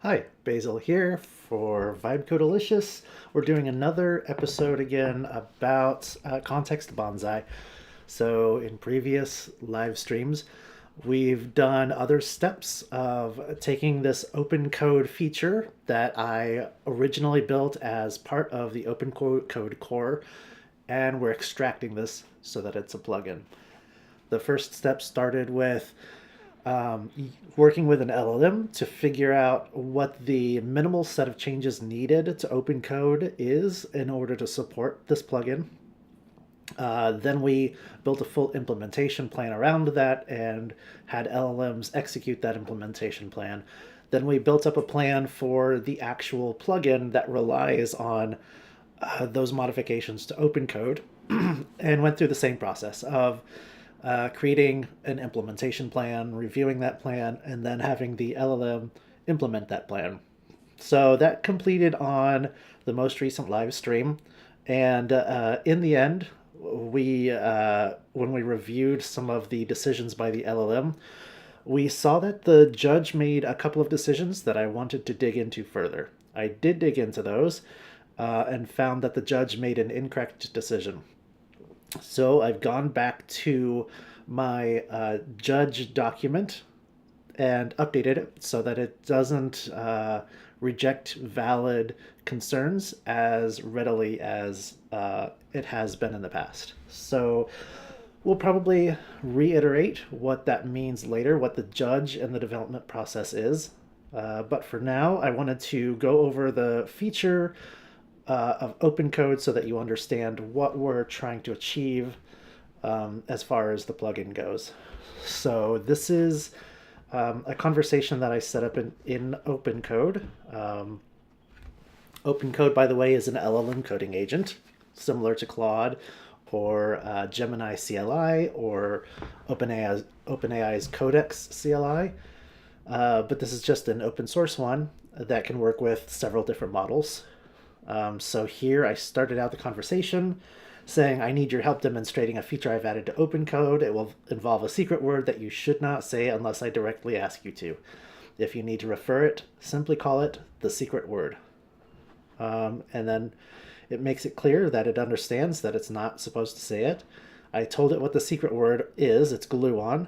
Hi, Basil here for VibeCodelicious. We're doing another episode again about context bonsai. So, in previous live streams, we've done other steps of taking this OpenCode feature that I originally built as part of the OpenCode core, and we're extracting this so that it's a plugin. The first step started with um, working with an LLM to figure out what the minimal set of changes needed to open code is in order to support this plugin. Then we built a full implementation plan around that and had LLMs execute that implementation plan. Then we built up a plan for the actual plugin that relies on those modifications to open code and went through the same process of creating an implementation plan, reviewing that plan, and then having the LLM implement that plan. So that completed on the most recent live stream. And in the end, when we reviewed some of the decisions by the LLM, we saw that the judge made a couple of decisions that I wanted to dig into further. I did dig into those and found that the judge made an incorrect decision. So I've gone back to my judge document and updated it so that it doesn't reject valid concerns as readily as it has been in the past. So we'll probably reiterate what that means later, what the judge and the development process is. But for now, I wanted to go over the feature of OpenCode so that you understand what we're trying to achieve as far as the plugin goes. So this is a conversation that I set up in OpenCode. OpenCode, by the way, is an LLM coding agent, similar to Claude or Gemini CLI or OpenAI's Codex CLI. But this is just an open source one that can work with several different models. So here I started out the conversation saying, I need your help demonstrating a feature I've added to OpenCode. It will involve a secret word that you should not say unless I directly ask you to. If you need to refer it, simply call it the secret word. And then it makes it clear that it understands that it's not supposed to say it. I told it what the secret word is, it's gluon,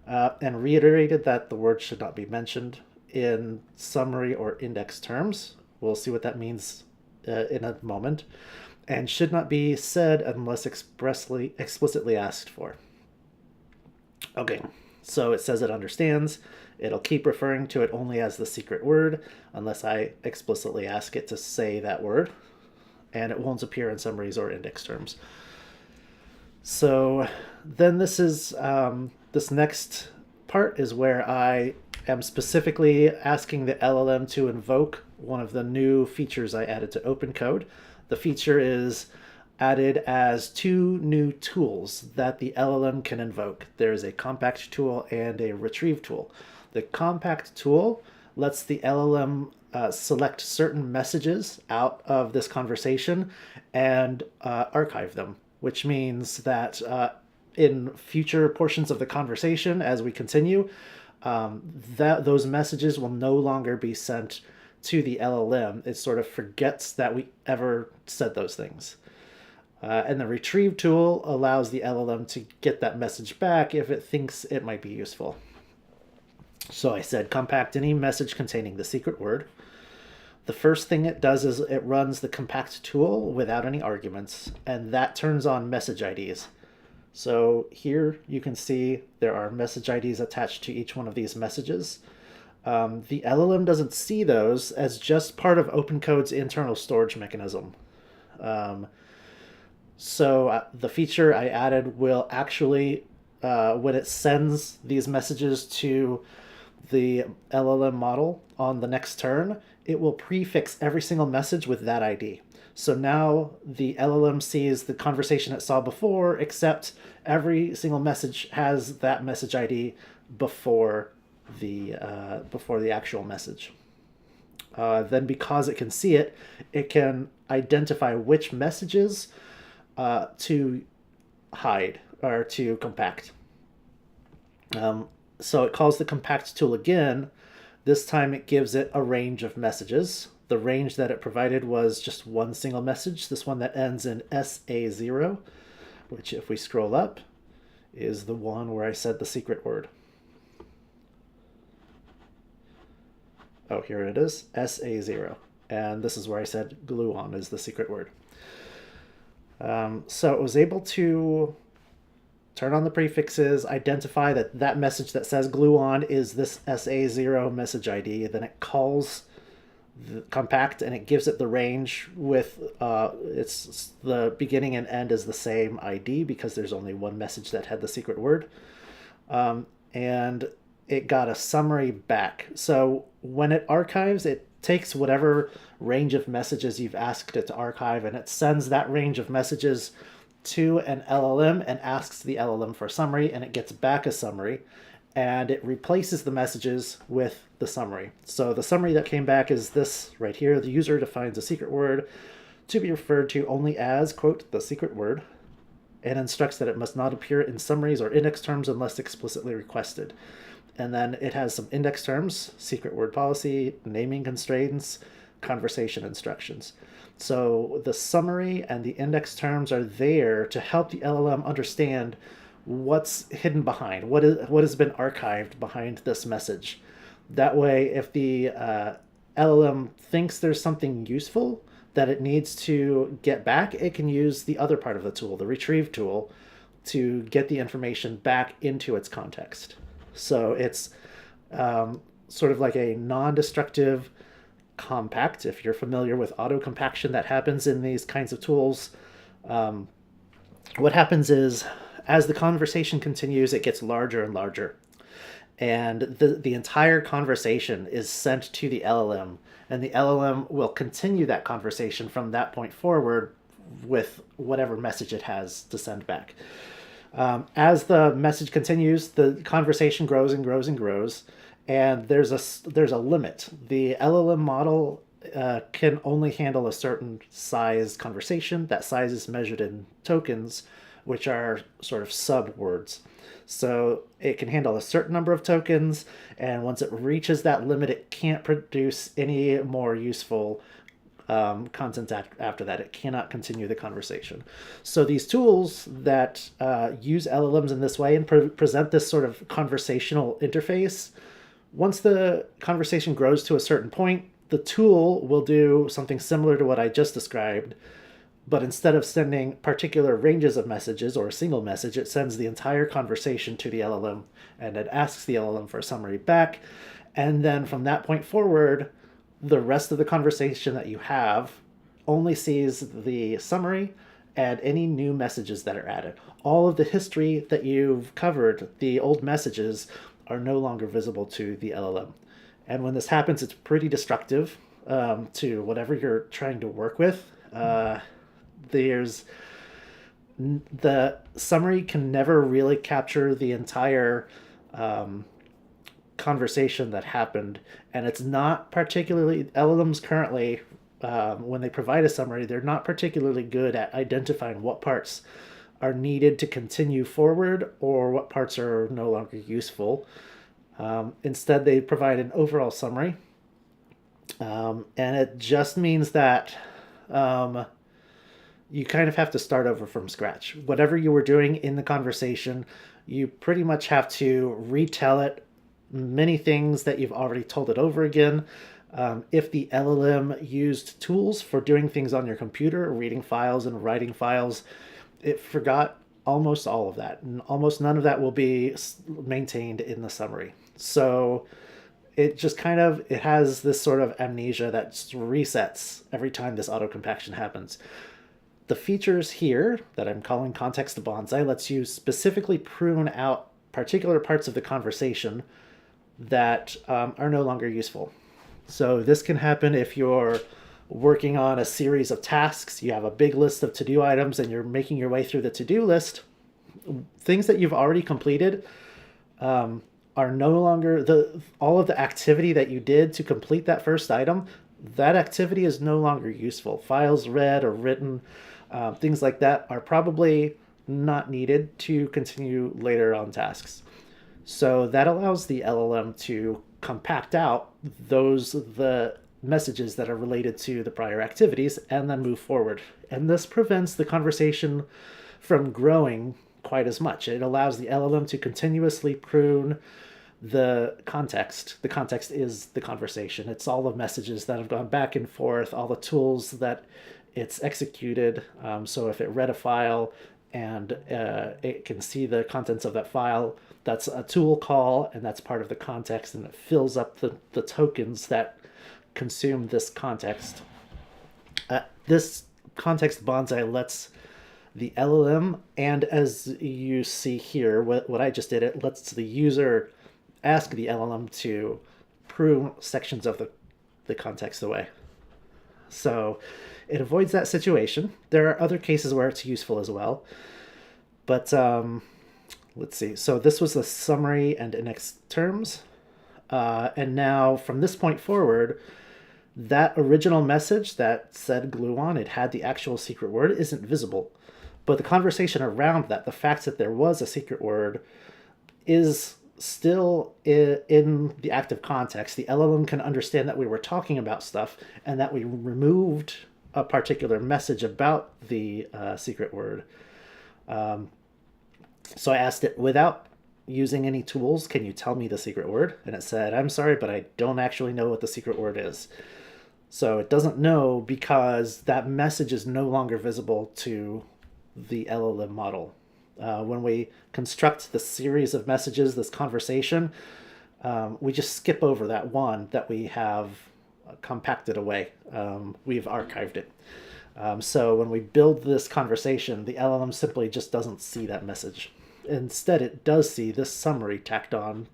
and reiterated that the word should not be mentioned in summary or index terms. We'll see what that means in a moment, and should not be said unless explicitly asked for. Okay, so it says it understands. It'll keep referring to it only as the secret word unless I explicitly ask it to say that word, and it won't appear in summaries or index terms. So then this next part is where I am specifically asking the LLM to invoke one of the new features I added to OpenCode. The feature is added as two new tools that the LLM can invoke. There's a compact tool and a retrieve tool. The compact tool lets the LLM select certain messages out of this conversation and archive them, which means that in future portions of the conversation, as we continue, that those messages will no longer be sent to the LLM. It sort of forgets that we ever said those things. And the retrieve tool allows the LLM to get that message back if it thinks it might be useful. So I said compact any message containing the secret word. The first thing it does is it runs the compact tool without any arguments, and that turns on message IDs. So here you can see there are message IDs attached to each one of these messages. The LLM doesn't see those as just part of OpenCode's internal storage mechanism. So the feature I added will actually, when it sends these messages to the LLM model on the next turn, it will prefix every single message with that ID. So now the LLM sees the conversation it saw before, except every single message has that message ID before the actual message. Then because it can see it, it can identify which messages to hide or to compact. So it calls the compact tool again This time it gives it a range of messages. The range that it provided was just one single message, this one that ends in SA0, which if we scroll up is the one where I said the secret word. Oh, here it is, SA0. And this is where I said glue on is the secret word. So it was able to turn on the prefixes, identify that that message that says glue on is this SA0 message ID. Then it calls the compact and it gives it the range with it's the beginning and end is the same ID because there's only one message that had the secret word. And it got a summary back. So when it archives, it takes whatever range of messages you've asked it to archive and it sends that range of messages to an LLM and asks the LLM for a summary, and it gets back a summary, and it replaces the messages with the summary. So the summary that came back is this right here. The user defines a secret word to be referred to only as, quote, the secret word, and instructs that it must not appear in summaries or index terms unless explicitly requested. And then it has some index terms, secret word policy, naming constraints, conversation instructions. So the summary and the index terms are there to help the LLM understand what's hidden behind, what has been archived behind this message. That way, if the LLM thinks there's something useful that it needs to get back, it can use the other part of the tool, the retrieve tool, to get the information back into its context. So it's sort of like a non-destructive compact. If you're familiar with auto compaction that happens in these kinds of tools, what happens is as the conversation continues, it gets larger and larger. And the entire conversation is sent to the LLM, and the LLM will continue that conversation from that point forward with whatever message it has to send back. As the message continues, the conversation grows and grows and grows, and there's a limit. The LLM model can only handle a certain size conversation. That size is measured in tokens, which are sort of sub-words. So it can handle a certain number of tokens, and once it reaches that limit, it can't produce any more useful content after that. It cannot continue the conversation. So these tools that use LLMs in this way and present this sort of conversational interface, once the conversation grows to a certain point, the tool will do something similar to what I just described, but instead of sending particular ranges of messages or a single message, it sends the entire conversation to the LLM, and it asks the LLM for a summary back. And then from that point forward, the rest of the conversation that you have only sees the summary and any new messages that are added. All of the history that you've covered, the old messages, are no longer visible to the LLM. And when this happens, it's pretty destructive to whatever you're trying to work with. The summary can never really capture the entire conversation that happened, and it's not particularly, LLMs currently, when they provide a summary, they're not particularly good at identifying what parts are needed to continue forward or what parts are no longer useful. Instead, they provide an overall summary, and it just means that you kind of have to start over from scratch. Whatever you were doing in the conversation, you pretty much have to retell it, many things that you've already told it over again. If the LLM used tools for doing things on your computer, reading files and writing files, it forgot almost all of that, and almost none of that will be maintained in the summary. So it just kind of, it has this sort of amnesia that resets every time this auto compaction happens. The features here that I'm calling Context Bonsai lets you specifically prune out particular parts of the conversation that are no longer useful. So this can happen if you're working on a series of tasks, you have a big list of to-do items, and you're making your way through the to-do list. Things that you've already completed are no longer, all of the activity that you did to complete that first item, that activity is no longer useful. Files read or written, things like that are probably not needed to continue later on tasks. So that allows the LLM to compact out the messages that are related to the prior activities and then move forward. And this prevents the conversation from growing quite as much. It allows the LLM to continuously prune the context. The context is the conversation. It's all the messages that have gone back and forth, all the tools that it's executed. So if it read a file and it can see the contents of that file, that's a tool call, and that's part of the context, and it fills up the tokens that consume this context. This context Bonsai lets the LLM, and as you see here, what I just did, it lets the user ask the LLM to prune sections of the context away. So it avoids that situation. There are other cases where it's useful as well. But let's see. So this was the summary and index terms. And now from this point forward, that original message that said gluon, it had the actual secret word, isn't visible. But the conversation around that, the fact that there was a secret word, is still in the active context. The LLM can understand that we were talking about stuff and that we removed a particular message about the secret word. So I asked it, without using any tools, can you tell me the secret word? And it said, I'm sorry, but I don't actually know what the secret word is. So it doesn't know because that message is no longer visible to the LLM model. When we construct the series of messages, this conversation, we just skip over that one that we have compacted away. We've archived it. So when we build this conversation, the LLM simply just doesn't see that message. Instead, it does see this summary tacked on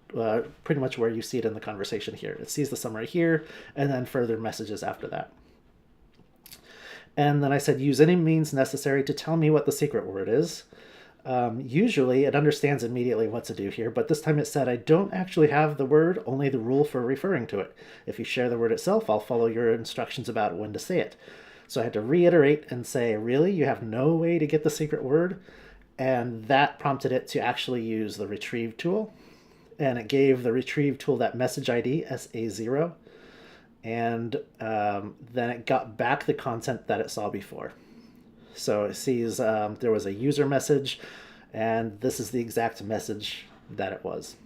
pretty much where you see it in the conversation here. It sees the summary here and then further messages after that. And then I said, use any means necessary to tell me what the secret word is. Usually it understands immediately what to do here, but this time it said, I don't actually have the word, only the rule for referring to it. If you share the word itself, I'll follow your instructions about when to say it. So I had to reiterate and say, really? You have no way to get the secret word? And that prompted it to actually use the retrieve tool. And it gave the retrieve tool that message ID, SA0. And then it got back the content that it saw before. So it sees there was a user message, and this is the exact message that it was.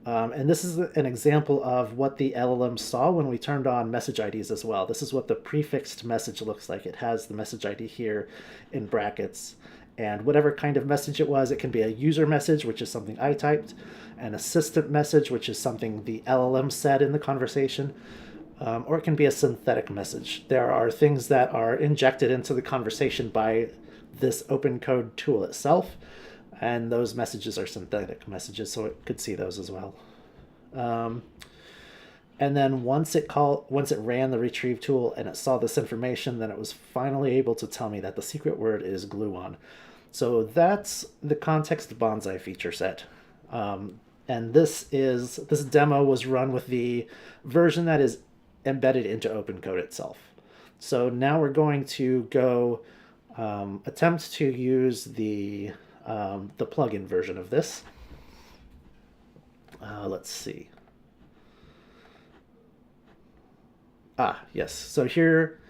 And this is an example of what the LLM saw when we turned on message IDs as well. This is what the prefixed message looks like. It has the message ID here in brackets. And whatever kind of message it was, it can be a user message, which is something I typed, an assistant message, which is something the LLM said in the conversation, or it can be a synthetic message. There are things that are injected into the conversation by this OpenCode tool itself, and those messages are synthetic messages, so it could see those as well. And then once it ran the retrieve tool and it saw this information, then it was finally able to tell me that the secret word is gluon. So that's the context Bonsai feature set. And this demo was run with the version that is embedded into OpenCode itself. So now we're going to go attempt to use the plugin version of this. Let's see. Yes. So here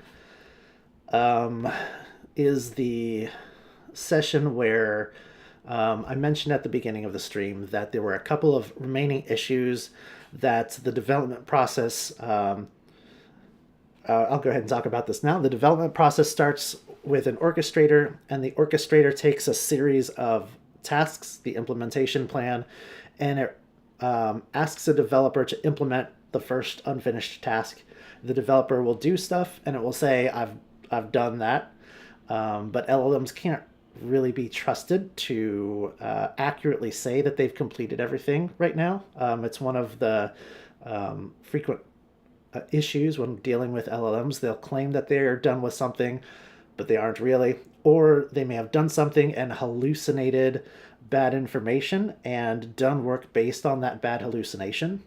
is the session where I mentioned at the beginning of the stream that there were a couple of remaining issues that the development process, I'll go ahead and talk about this now. The development process starts with an orchestrator, and the orchestrator takes a series of tasks, the implementation plan, and it asks a developer to implement the first unfinished task. The developer will do stuff, and it will say, I've done that. But LLMs can't really be trusted to accurately say that they've completed everything right now. It's one of the frequent issues when dealing with LLMs. They'll claim that they're done with something, but they aren't really. Or they may have done something and hallucinated bad information and done work based on that bad hallucination.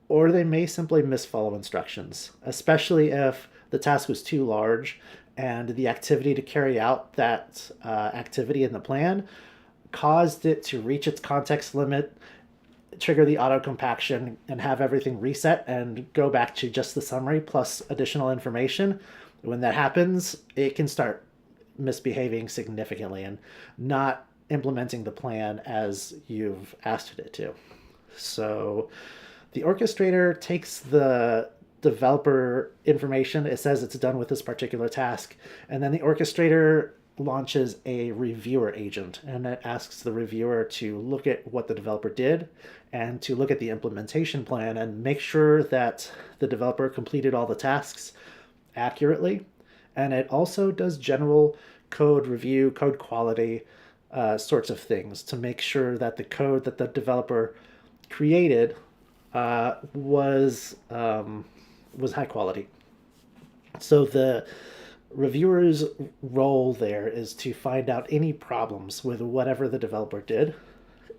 Or they may simply misfollow instructions, especially if the task was too large and the activity to carry out that activity in the plan caused it to reach its context limit, trigger the auto compaction, and have everything reset and go back to just the summary plus additional information. When that happens, it can start misbehaving significantly and not implementing the plan as you've asked it to. So the orchestrator takes the developer information, it says it's done with this particular task, and then the orchestrator launches a reviewer agent, and it asks the reviewer to look at what the developer did and to look at the implementation plan and make sure that the developer completed all the tasks accurately. And it also does general code review, code quality sorts of things to make sure that the code that the developer created was high quality. So the reviewer's role there is to find out any problems with whatever the developer did,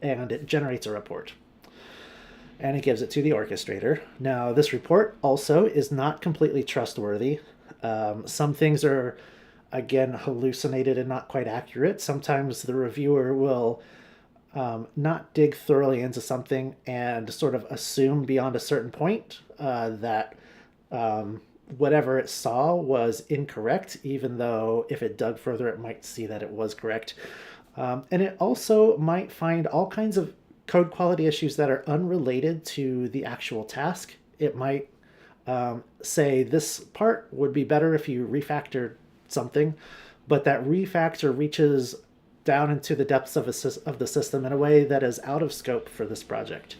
and it generates a report. And it gives it to the orchestrator. Now, this report also is not completely trustworthy. Some things are, again, hallucinated and not quite accurate. Sometimes the reviewer will not dig thoroughly into something and sort of assume beyond a certain point that whatever it saw was incorrect, even though if it dug further, it might see that it was correct. And it also might find all kinds of code quality issues that are unrelated to the actual task. It might say this part would be better if you refactored something, but that refactor reaches down into the depths of the system in a way that is out of scope for this project.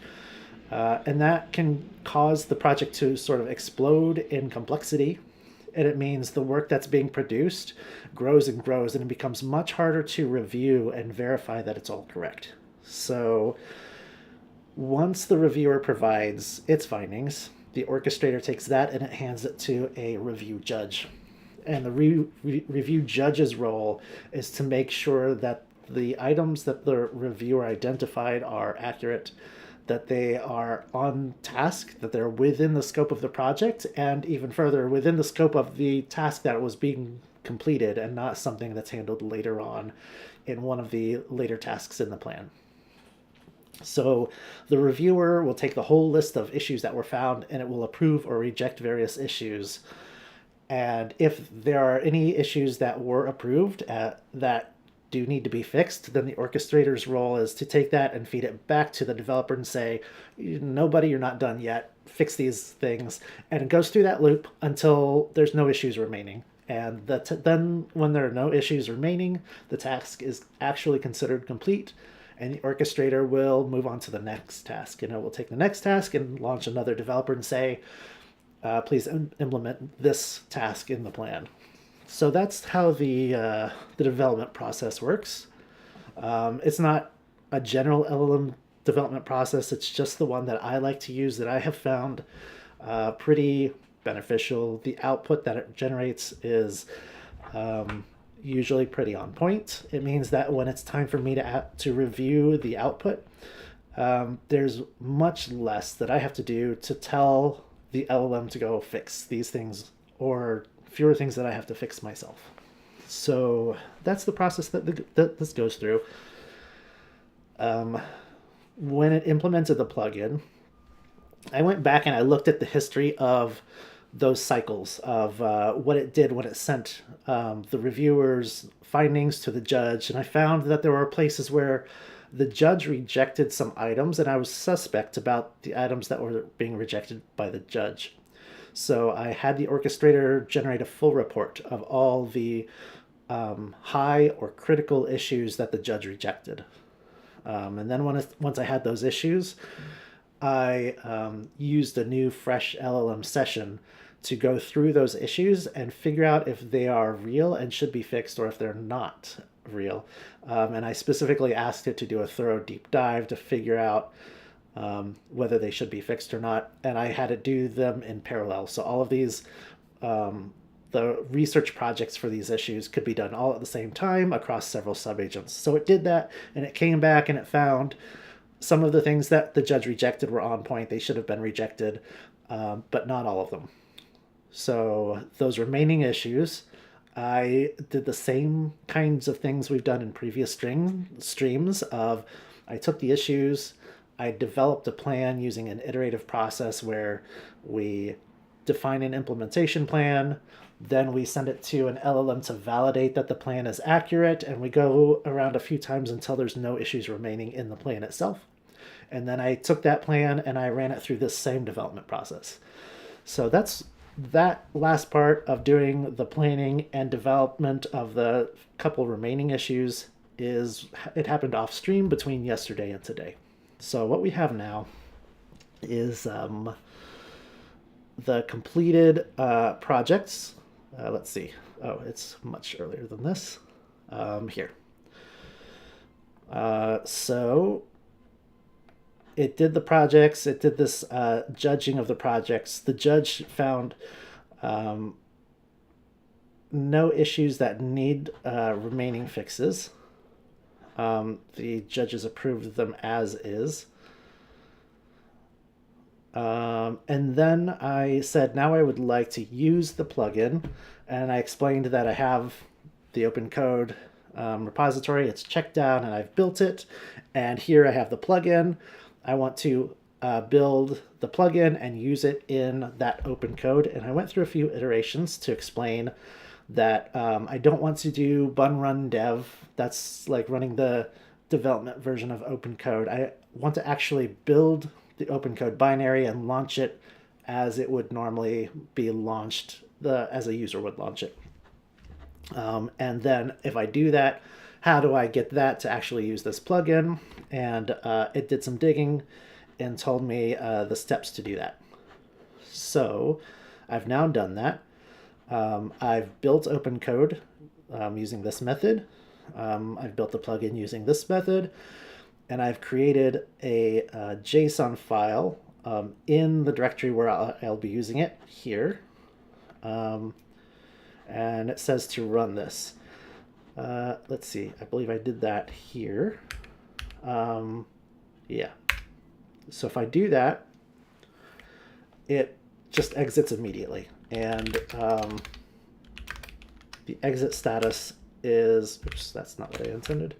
And that can cause the project to sort of explode in complexity. And it means the work that's being produced grows and grows, and it becomes much harder to review and verify that it's all correct. So once the reviewer provides its findings, the orchestrator takes that and it hands it to a review judge. And the review judge's role is to make sure that the items that the reviewer identified are accurate, that they are on task, that they're within the scope of the project, and even further, within the scope of the task that was being completed and not something that's handled later on in one of the later tasks in the plan. So the reviewer will take the whole list of issues that were found and it will approve or reject various issues. And if there are any issues that were approved that do need to be fixed, then the orchestrator's role is to take that and feed it back to the developer and say, nobody, you're not done yet, fix these things. And it goes through that loop until there's no issues remaining. And then when there are no issues remaining, the task is actually considered complete, and the orchestrator will move on to the next task. And it will take the next task and launch another developer and say, please implement this task in the plan. So that's how the development process works. It's not a general LLM development process. It's just the one that I like to use, that I have found pretty beneficial. The output that it generates is usually pretty on point. It means that when it's time for me to review the output, there's much less that I have to do to tell the LLM to go fix these things, or fewer things that I have to fix myself. So that's the process that this goes through. When it implemented the plugin, I went back and I looked at the history of those cycles of what it did when it sent the reviewer's findings to the judge. And I found that there were places where the judge rejected some items, and I was suspect about the items that were being rejected by the judge. So I had the orchestrator generate a full report of all the high or critical issues that the judge rejected. And then once I had those issues, I used a new fresh LLM session to go through those issues and figure out if they are real and should be fixed, or if they're not real. And I specifically asked it to do a thorough deep dive to figure out whether they should be fixed or not. And I had it do them in parallel. So all of these, the research projects for these issues could be done all at the same time across several subagents. So it did that, and it came back and it found some of the things that the judge rejected were on point. They should have been rejected, but not all of them. So those remaining issues, I did the same kinds of things we've done in previous streams of I took the issues, I developed a plan using an iterative process where we define an implementation plan, then we send it to an LLM to validate that the plan is accurate, and we go around a few times until there's no issues remaining in the plan itself. And then I took that plan and I ran it through this same development process. So that's that last part of doing the planning and development of the couple remaining issues is it happened off stream between yesterday and today. So what we have now is the completed projects. Let's see. Oh, it's much earlier than this. Here. So it did the projects. It did this judging of the projects. The judge found no issues that need remaining fixes. The judges approved them as is. And then I said, now I would like to use the plugin. And I explained that I have the OpenCode repository. It's checked down and I've built it. And here I have the plugin. I want to build the plugin and use it in that OpenCode. And I went through a few iterations to explain that I don't want to do bun run dev. That's like running the development version of OpenCode. I want to actually build the OpenCode binary and launch it as it would normally be launched, as a user would launch it. And then if I do that, how do I get that to actually use this plugin? And it did some digging and told me the steps to do that. So I've now done that. I've built OpenCode using this method. I've built the plugin using this method. And I've created a JSON file in the directory where I'll be using it here. And it says to run this. Let's see, I believe I did that here. Yeah. So if I do that, it just exits immediately. And the exit status is, oops, that's not what I intended.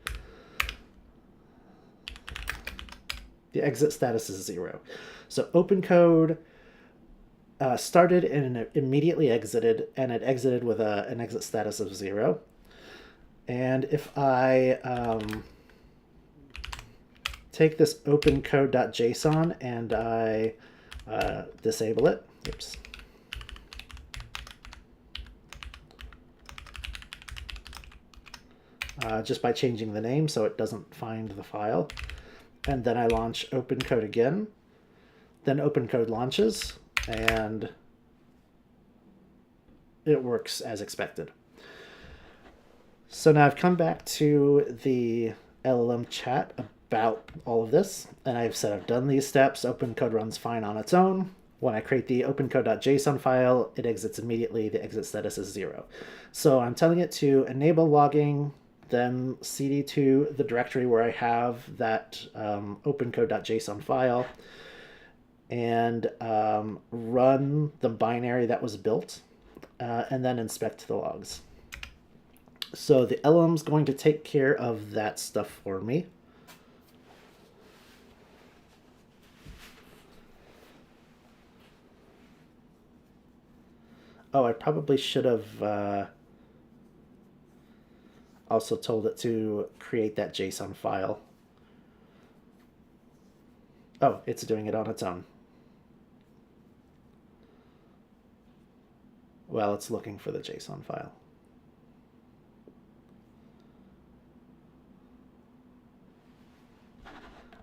The exit status is 0. So OpenCode started and it immediately exited, and it exited with an exit status of 0. And if I take this opencode.json and I disable it, oops. Just by changing the name so it doesn't find the file. And then I launch OpenCode again. Then OpenCode launches, and it works as expected. So now I've come back to the LLM chat about all of this, and I've said I've done these steps. OpenCode runs fine on its own. When I create the opencode.json file, it exits immediately. The exit status is 0. So I'm telling it to enable logging, then cd to the directory where I have that opencode.json file, and run the binary that was built, and then inspect the logs. So the LLM's going to take care of that stuff for me. Oh, I probably should have also told it to create that JSON file. Oh, it's doing it on its own. Well, it's looking for the JSON file.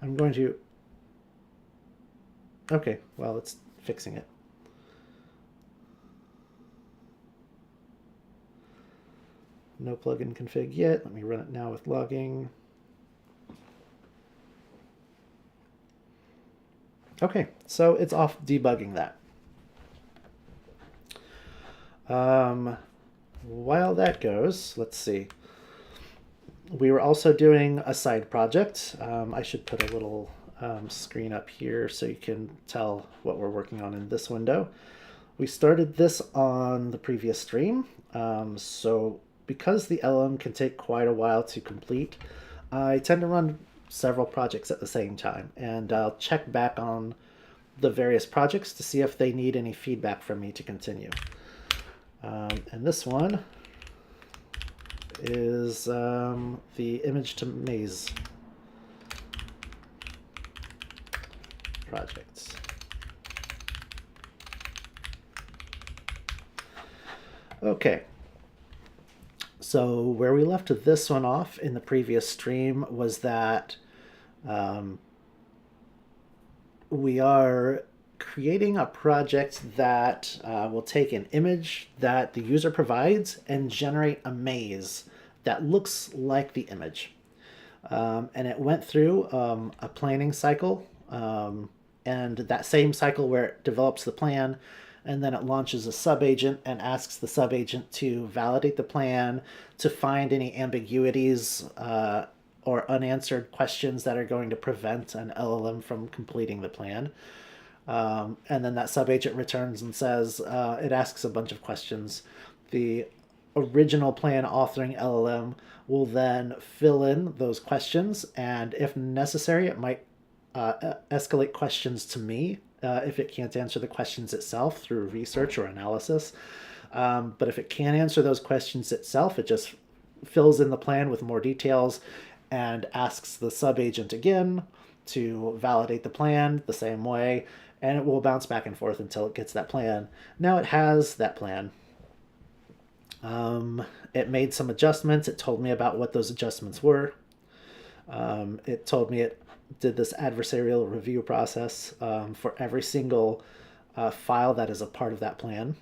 I'm going to... Okay, well, it's fixing it. No plugin config yet. Let me run it now with logging. Okay, so it's off debugging that. While that goes, let's see. We were also doing a side project. I should put a little screen up here so you can tell what we're working on in this window. We started this on the previous stream, so because the LM can take quite a while to complete, I tend to run several projects at the same time, and I'll check back on the various projects to see if they need any feedback from me to continue. And this one is the image to maze projects. Okay, so where we left this one off in the previous stream was that we are creating a project that will take an image that the user provides and generate a maze that looks like the image. And it went through a planning cycle, and that same cycle where it develops the plan, and then it launches a subagent and asks the subagent to validate the plan, to find any ambiguities or unanswered questions that are going to prevent an LLM from completing the plan. And then that subagent returns and says, it asks a bunch of questions. The original plan authoring LLM will then fill in those questions, and if necessary, it might escalate questions to me if it can't answer the questions itself through research or analysis. But if it can't answer those questions itself, it just fills in the plan with more details and asks the subagent again to validate the plan the same way, and it will bounce back and forth until it gets that plan. Now it has that plan. It made some adjustments. It told me about what those adjustments were. It told me it did this adversarial review process for every single file that is a part of that plan.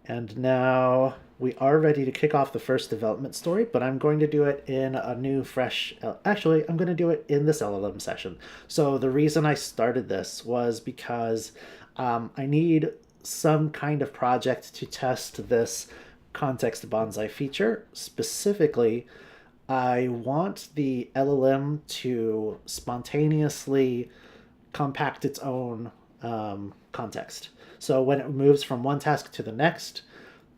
And now we are ready to kick off the first development story, but I'm going to do it in a new, fresh... Actually, I'm going to do it in this LLM session. So the reason I started this was because I need some kind of project to test this context bonsai feature. Specifically, I want the LLM to spontaneously compact its own context. So when it moves from one task to the next,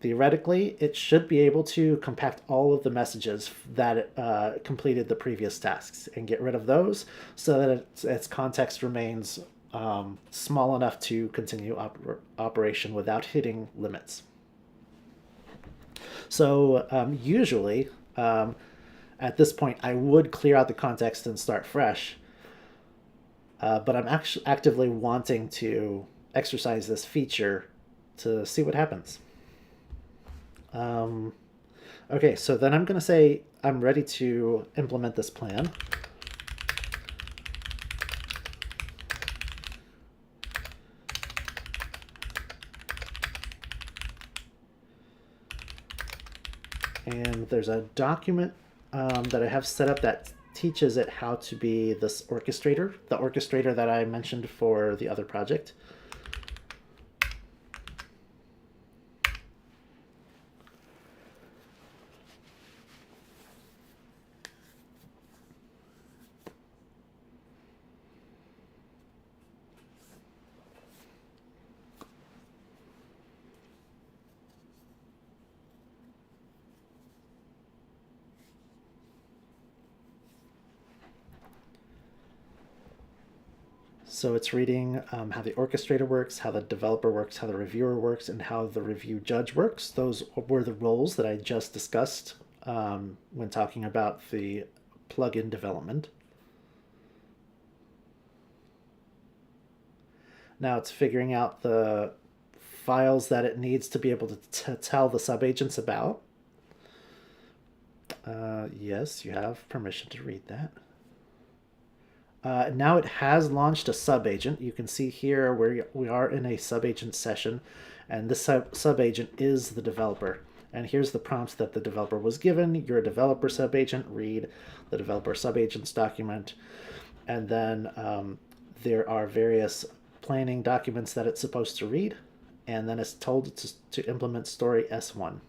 theoretically, it should be able to compact all of the messages that it completed the previous tasks and get rid of those so that its context remains small enough to continue operation without hitting limits. So usually, at this point, I would clear out the context and start fresh. But I'm actually actively wanting to exercise this feature to see what happens. Okay, so then I'm going to say I'm ready to implement this plan. And there's a document that I have set up that teaches it how to be this orchestrator, the orchestrator that I mentioned for the other project. So it's reading how the orchestrator works, how the developer works, how the reviewer works, and how the review judge works. Those were the roles that I just discussed when talking about the plugin development. Now it's figuring out the files that it needs to be able to tell the subagents about. Yes, you have permission to read that. Now it has launched a subagent. You can see here where we are in a subagent session, and this subagent is the developer. And here's the prompts that the developer was given. You're a developer subagent, read the developer subagents document. And then there are various planning documents that it's supposed to read. And then it's told to implement story S1.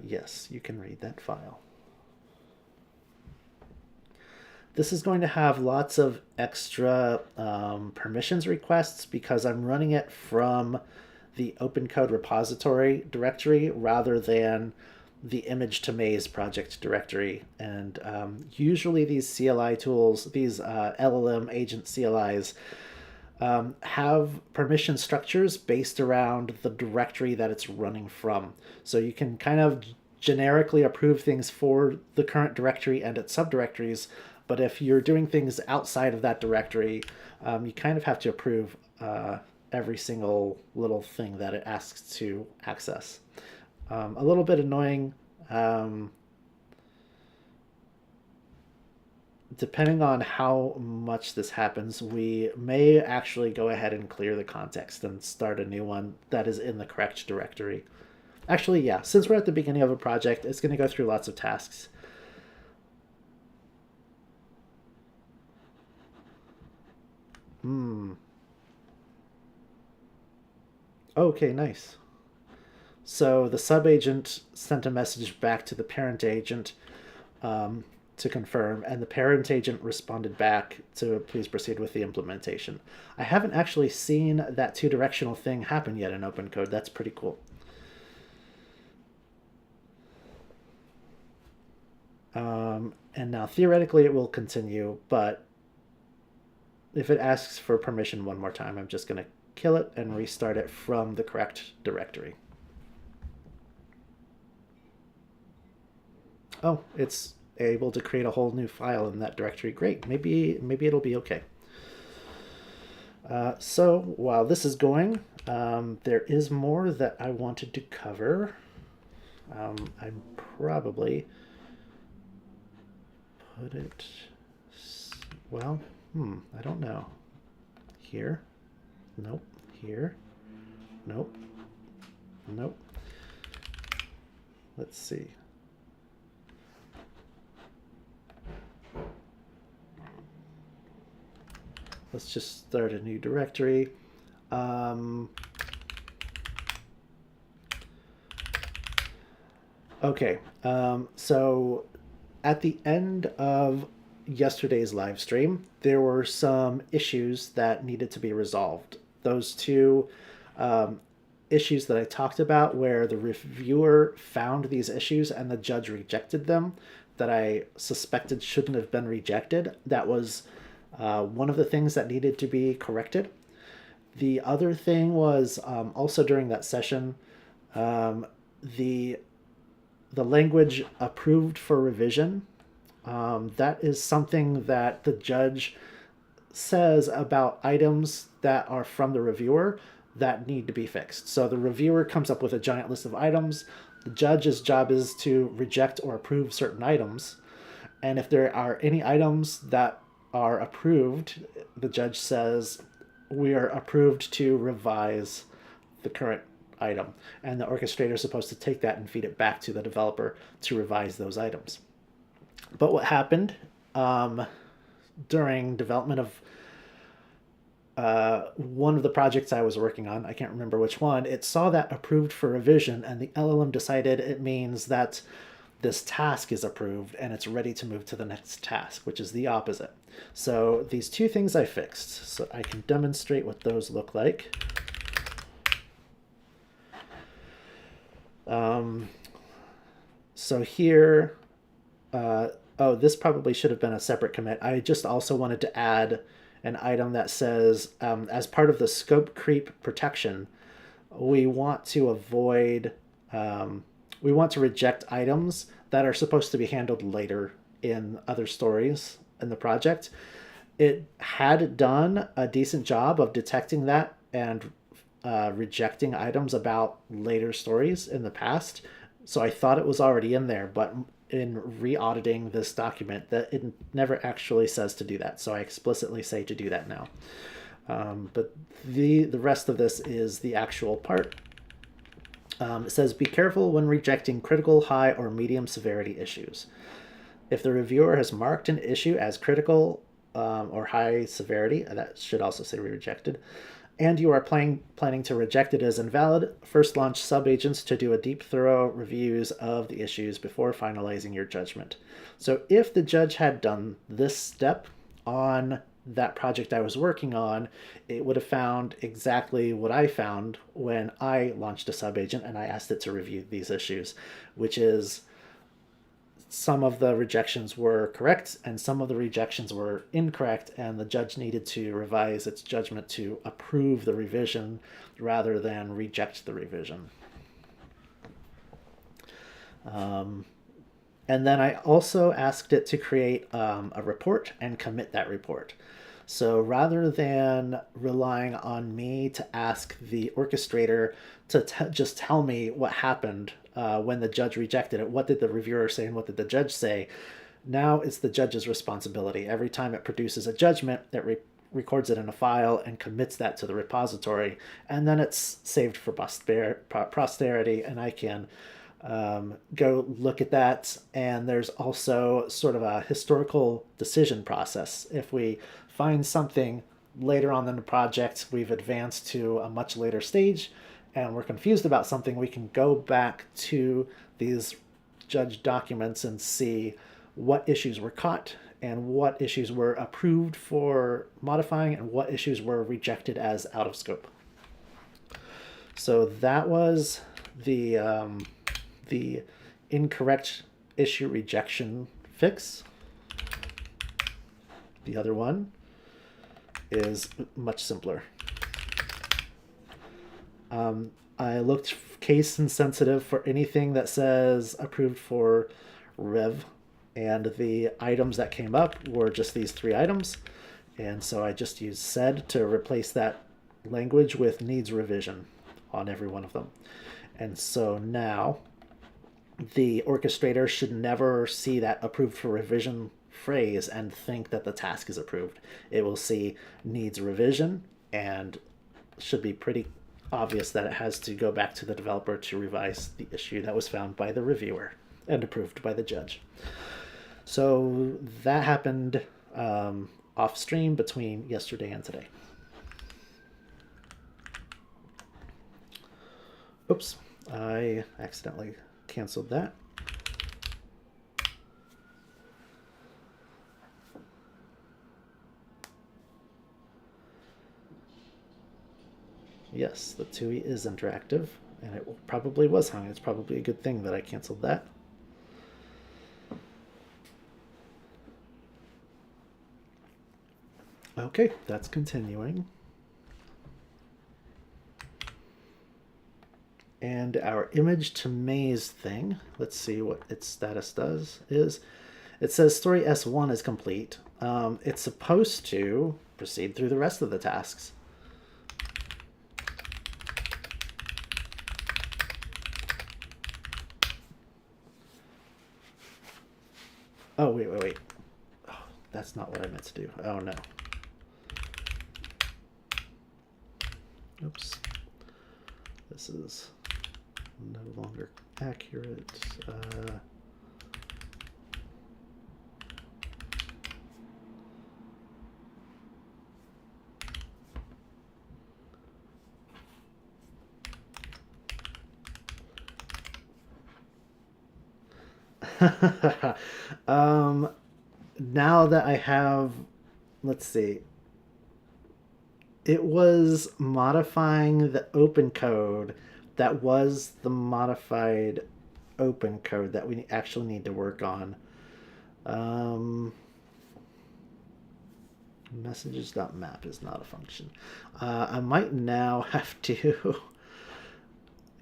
Yes, you can read that file. This is going to have lots of extra permissions requests because I'm running it from the OpenCode repository directory rather than the image to maze project directory. And usually these CLI tools, these LLM agent CLIs, have permission structures based around the directory that it's running from. So you can kind of generically approve things for the current directory and its subdirectories, but if you're doing things outside of that directory, you kind of have to approve every single little thing that it asks to access. A little bit annoying. Depending on how much this happens, we may actually go ahead and clear the context and start a new one that is in the correct directory. Actually, yeah, since we're at the beginning of a project, it's going to go through lots of tasks. Okay, nice. So the subagent sent a message back to the parent agent to confirm, and the parent agent responded back to please proceed with the implementation. I haven't actually seen that two-directional thing happen yet in OpenCode. That's pretty cool. And now theoretically it will continue, but if it asks for permission one more time, I'm just going to kill it and restart it from the correct directory. Oh, it's able to create a whole new file in that directory. Great. Maybe it'll be okay. So while this is going, there is more that I wanted to cover. I'm probably put it, well, I don't know. Here? Nope. Here? Nope. Nope. Let's see. Let's just start a new directory. Okay, so at the end of yesterday's live stream, there were some issues that needed to be resolved. Those two issues that I talked about where the reviewer found these issues and the judge rejected them that I suspected shouldn't have been rejected. That was one of the things that needed to be corrected. The other thing was also during that session, the language approved for revision. That is something that the judge says about items that are from the reviewer that need to be fixed. So the reviewer comes up with a giant list of items. The judge's job is to reject or approve certain items. And if there are any items that are approved, the judge says, we are approved to revise the current item. And the orchestrator is supposed to take that and feed it back to the developer to revise those items. But what happened during development of one of the projects I was working on, I can't remember which one, it saw that approved for revision, and the LLM decided it means that this task is approved and it's ready to move to the next task, which is the opposite. So these two things I fixed, so I can demonstrate what those look like. So here, oh, this probably should have been a separate commit. I just also wanted to add an item that says, as part of the scope creep protection, we want to avoid, we want to reject items that are supposed to be handled later in other stories in the project. It had done a decent job of detecting that and rejecting items about later stories in the past. So I thought it was already in there, but in re-auditing this document, that it never actually says to do that. So I explicitly say to do that now. But the rest of this is the actual part. It says, be careful when rejecting critical, high, or medium severity issues. If the reviewer has marked an issue as critical or high severity, that should also say rejected, and you are planning to reject it as invalid, first launch subagents to do a deep, thorough reviews of the issues before finalizing your judgment. So if the judge had done this step on that project I was working on, it would have found exactly what I found when I launched a subagent and I asked it to review these issues, which is some of the rejections were correct and some of the rejections were incorrect, and the judge needed to revise its judgment to approve the revision rather than reject the revision. And then I also asked it to create a report and commit that report. So rather than relying on me to ask the orchestrator to just tell me what happened when the judge rejected it, what did the reviewer say and what did the judge say, now it's the judge's responsibility. Every time it produces a judgment, it records it in a file and commits that to the repository, and then it's saved for posterity, and I can go look at that. And there's also sort of a historical decision process. If we find something later on in the project, we've advanced to a much later stage, and we're confused about something, we can go back to these judge documents and see what issues were caught and what issues were approved for modifying and what issues were rejected as out of scope. So that was the incorrect issue rejection fix. The other one is much simpler. I looked case insensitive for anything that says approved for rev, and the items that came up were just these 3 items. And so I just used sed to replace that language with needs revision on every one of them. And so now the orchestrator should never see that approved for revision phrase and think that the task is approved. It will see needs revision and should be pretty obvious that it has to go back to the developer to revise the issue that was found by the reviewer and approved by the judge. So that happened off stream between yesterday and today. Oops, I accidentally canceled that. Yes, the TUI is interactive, and it probably was hung. It's probably a good thing that I canceled that. Okay, that's continuing. And our image to maze thing, let's see what its status is. It says story S1 is complete. It's supposed to proceed through the rest of the tasks. Oh, wait. Oh, that's not what I meant to do. Oh, no. Oops. This is no longer accurate. Now that I have, let's see, it was modifying the OpenCode that was the modified OpenCode that we actually need to work on. Messages.map is not a function. I might now have to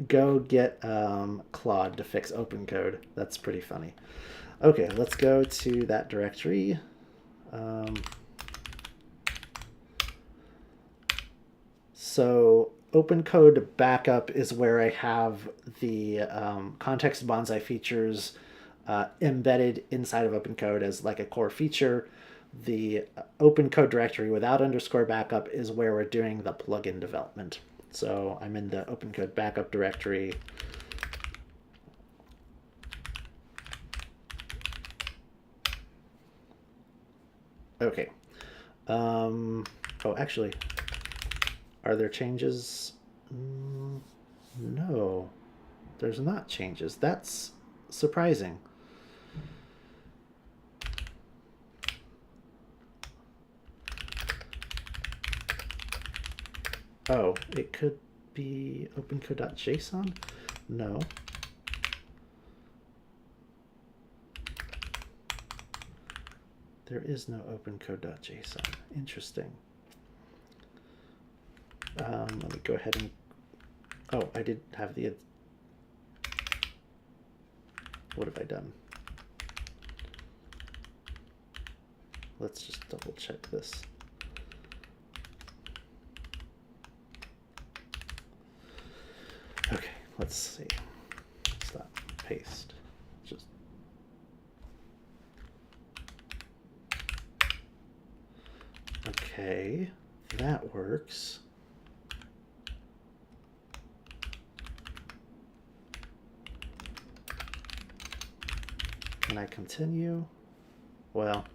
go get Claude to fix OpenCode. That's pretty funny. Okay, let's go to that directory. So OpenCode backup is where I have the context Bonsai features embedded inside of OpenCode as like a core feature. The OpenCode directory without underscore backup is where we're doing the plugin development. So I'm in the OpenCode backup directory. Okay. Oh, actually, Are there changes? No, there's not changes. That's surprising. Oh, it could be OpenCode.json? No. There is no OpenCode.json. Interesting. Let me go ahead and... Oh, I did have the... What have I done? Let's just double check this. Okay, let's see. Stop. Paste. Just... Okay, that works. Can I continue? Well,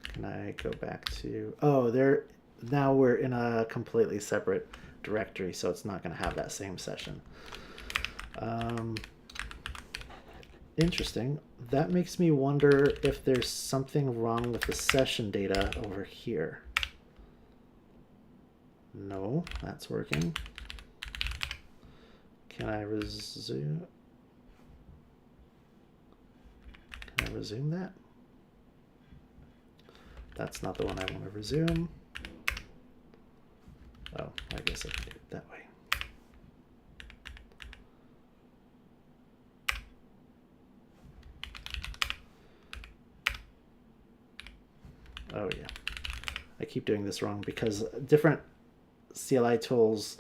can I go back to... Oh, there. Now we're in a completely separate directory, so it's not going to have that same session. Interesting. That makes me wonder if there's something wrong with the session data over here. No, that's working. Can I resume? Can I resume that? That's not the one I want to resume. Oh, I guess I can do it that way. Oh yeah, I keep doing this wrong because different CLI tools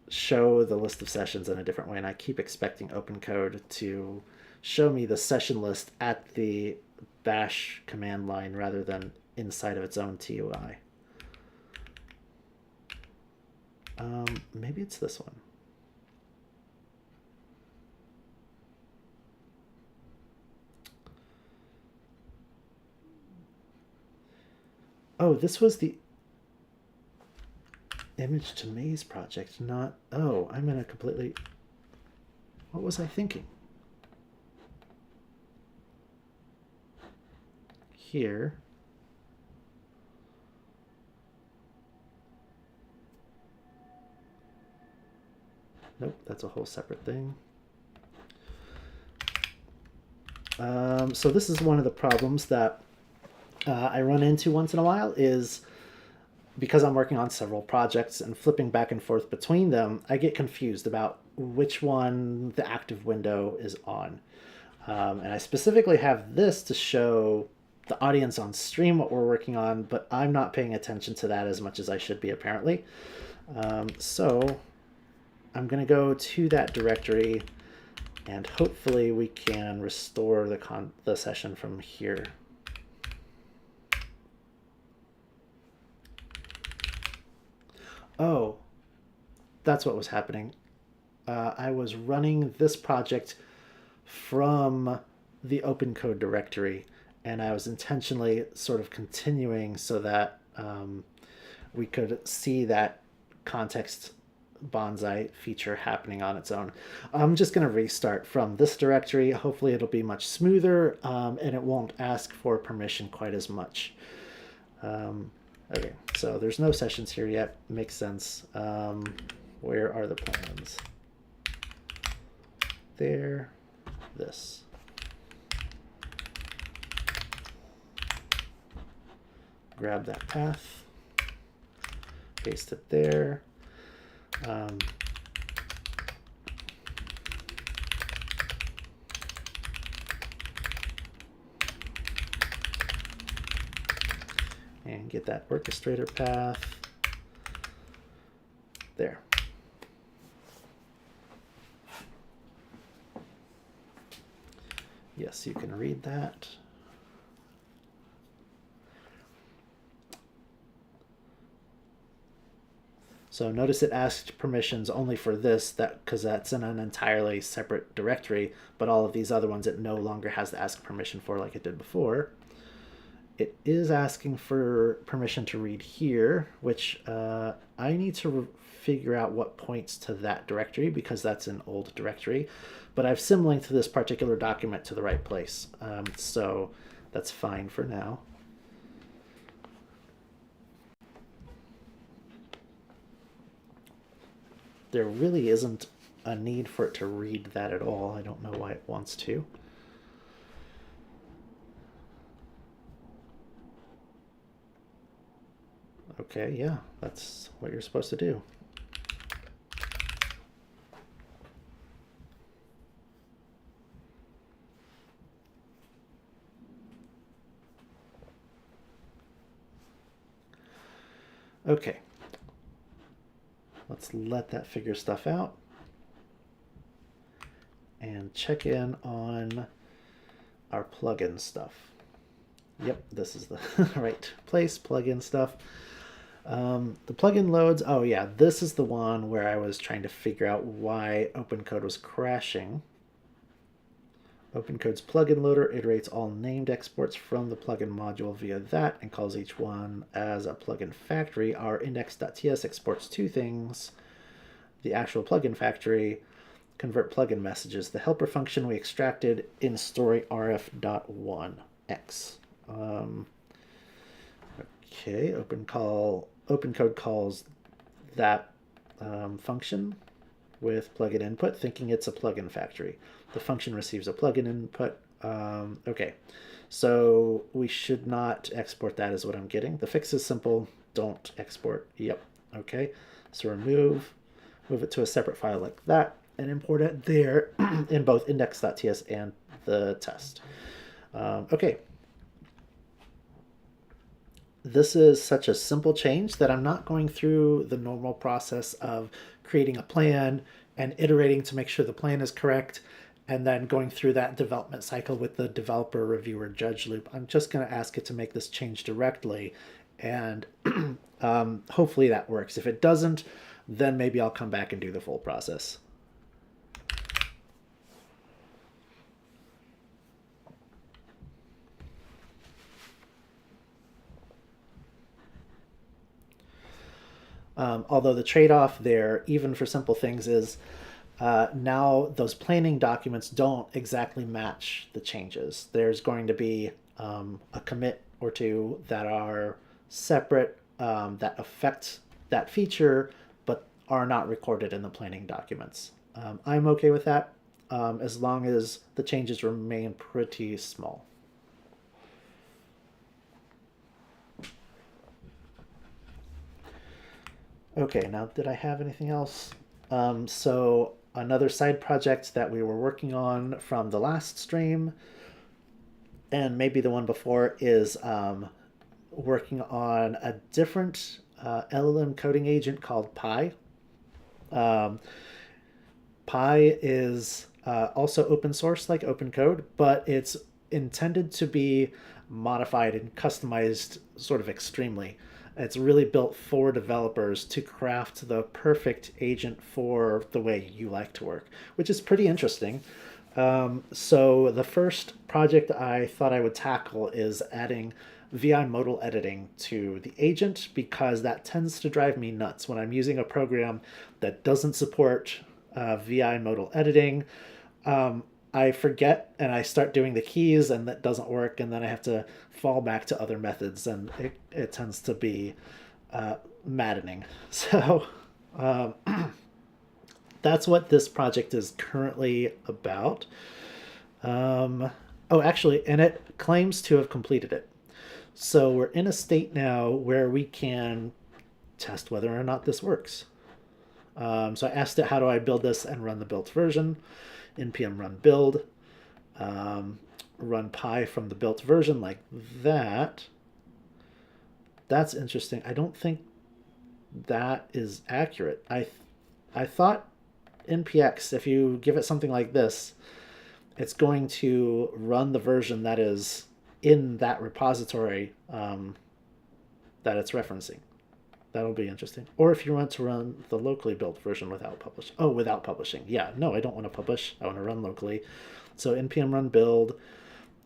show the list of sessions in a different way, and I keep expecting OpenCode to show me the session list at the bash command line rather than inside of its own TUI. Maybe it's this one. Oh, this was the image to maze project, not... Oh, I'm in a completely... What was I thinking? Here. Nope, that's a whole separate thing. So this is one of the problems that I run into once in a while is because I'm working on several projects and flipping back and forth between them, I get confused about which one the active window is on. And I specifically have this to show the audience on stream what we're working on, but I'm not paying attention to that as much as I should be apparently. So I'm going to go to that directory and hopefully we can restore the session from here. Oh, that's what was happening. I was running this project from the OpenCode directory, and I was intentionally sort of continuing so that we could see that context Bonsai feature happening on its own. I'm just going to restart from this directory. Hopefully it'll be much smoother and it won't ask for permission quite as much. Okay, so there's no sessions here yet. Makes sense. Where are the plans? There, this. Grab that path, paste it there. And get that orchestrator path there. Yes, you can read that. So notice it asked permissions only for this, because that's in an entirely separate directory, but all of these other ones it no longer has to ask permission for like it did before. it is asking for permission to read here, which I need to figure out what points to that directory because that's an old directory. But I've symlinked this particular document to the right place. So that's fine for now. There really isn't a need for it to read that at all. I don't know why it wants to. Okay, yeah, that's what you're supposed to do. Okay, let's let that figure stuff out and check in on our plugin stuff. Yep, this is the right place, plugin stuff. The plugin loads, oh yeah, this is the one where I was trying to figure out why OpenCode was crashing. OpenCode's plugin loader iterates all named exports from the plugin module via that and calls each one as a plugin factory. Our index.ts exports two things: the actual plugin factory, convert plugin messages, the helper function we extracted in story rf.1x. Okay, OpenCode calls that function with plugin input, thinking it's a plugin factory. The function receives a plugin input. Okay, so we should not export that is what I'm getting. The fix is simple. Don't export. Yep. Okay, so move it to a separate file like that and import it there in both index.ts and the test. Okay. This is such a simple change that I'm not going through the normal process of creating a plan and iterating to make sure the plan is correct and then going through that development cycle with the developer, reviewer, judge loop. I'm just going to ask it to make this change directly, and hopefully that works. If it doesn't, then maybe I'll come back and do the full process. Although the trade-off there, even for simple things, is now those planning documents don't exactly match the changes. There's going to be a commit or two that are separate that affect that feature, but are not recorded in the planning documents. I'm okay with that as long as the changes remain pretty small. Okay, now did I have anything else? So another side project that we were working on from the last stream, and maybe the one before, is working on a different LLM coding agent called Pi. Pi is also open source like OpenCode, but it's intended to be modified and customized sort of extremely. It's really built for developers to craft the perfect agent for the way you like to work, which is pretty interesting. So the first project I thought I would tackle is adding VI modal editing to the agent, because that tends to drive me nuts when I'm using a program that doesn't support VI modal editing. I forget and I start doing the keys and that doesn't work, and then I have to fall back to other methods, and it tends to be maddening. So that's what this project is currently about. Oh, actually, and it claims to have completed it. So we're in a state now where we can test whether or not this works. So I asked it, how do I build this and run the built version? npm run build, run Pi from the built version like that. That's interesting. I don't think that is accurate. I thought npx, if you give it something like this, it's going to run the version that is in that repository that it's referencing. That'll be interesting. Or if you want to run the locally built version without publishing. Oh, without publishing. Yeah, no, I don't want to publish. I want to run locally. So npm run build.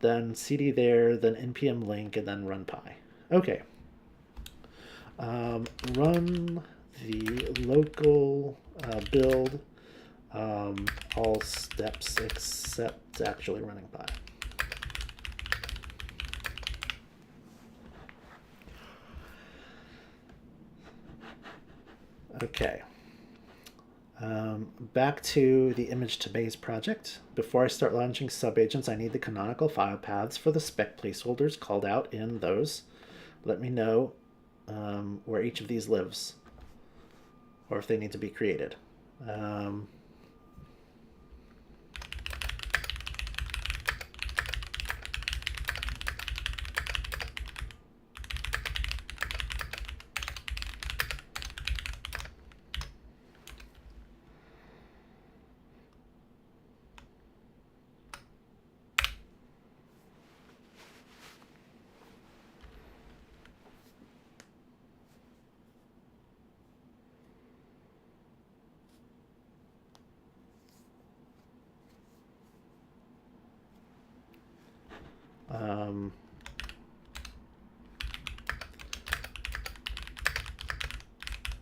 then cd there, then npm link, and then run pi. Okay. Run the local build all steps except actually running pi. Okay. Back to the image to base project. Before I start launching subagents, I need the canonical file paths for the spec placeholders called out in those. Let me know where each of these lives, or if they need to be created.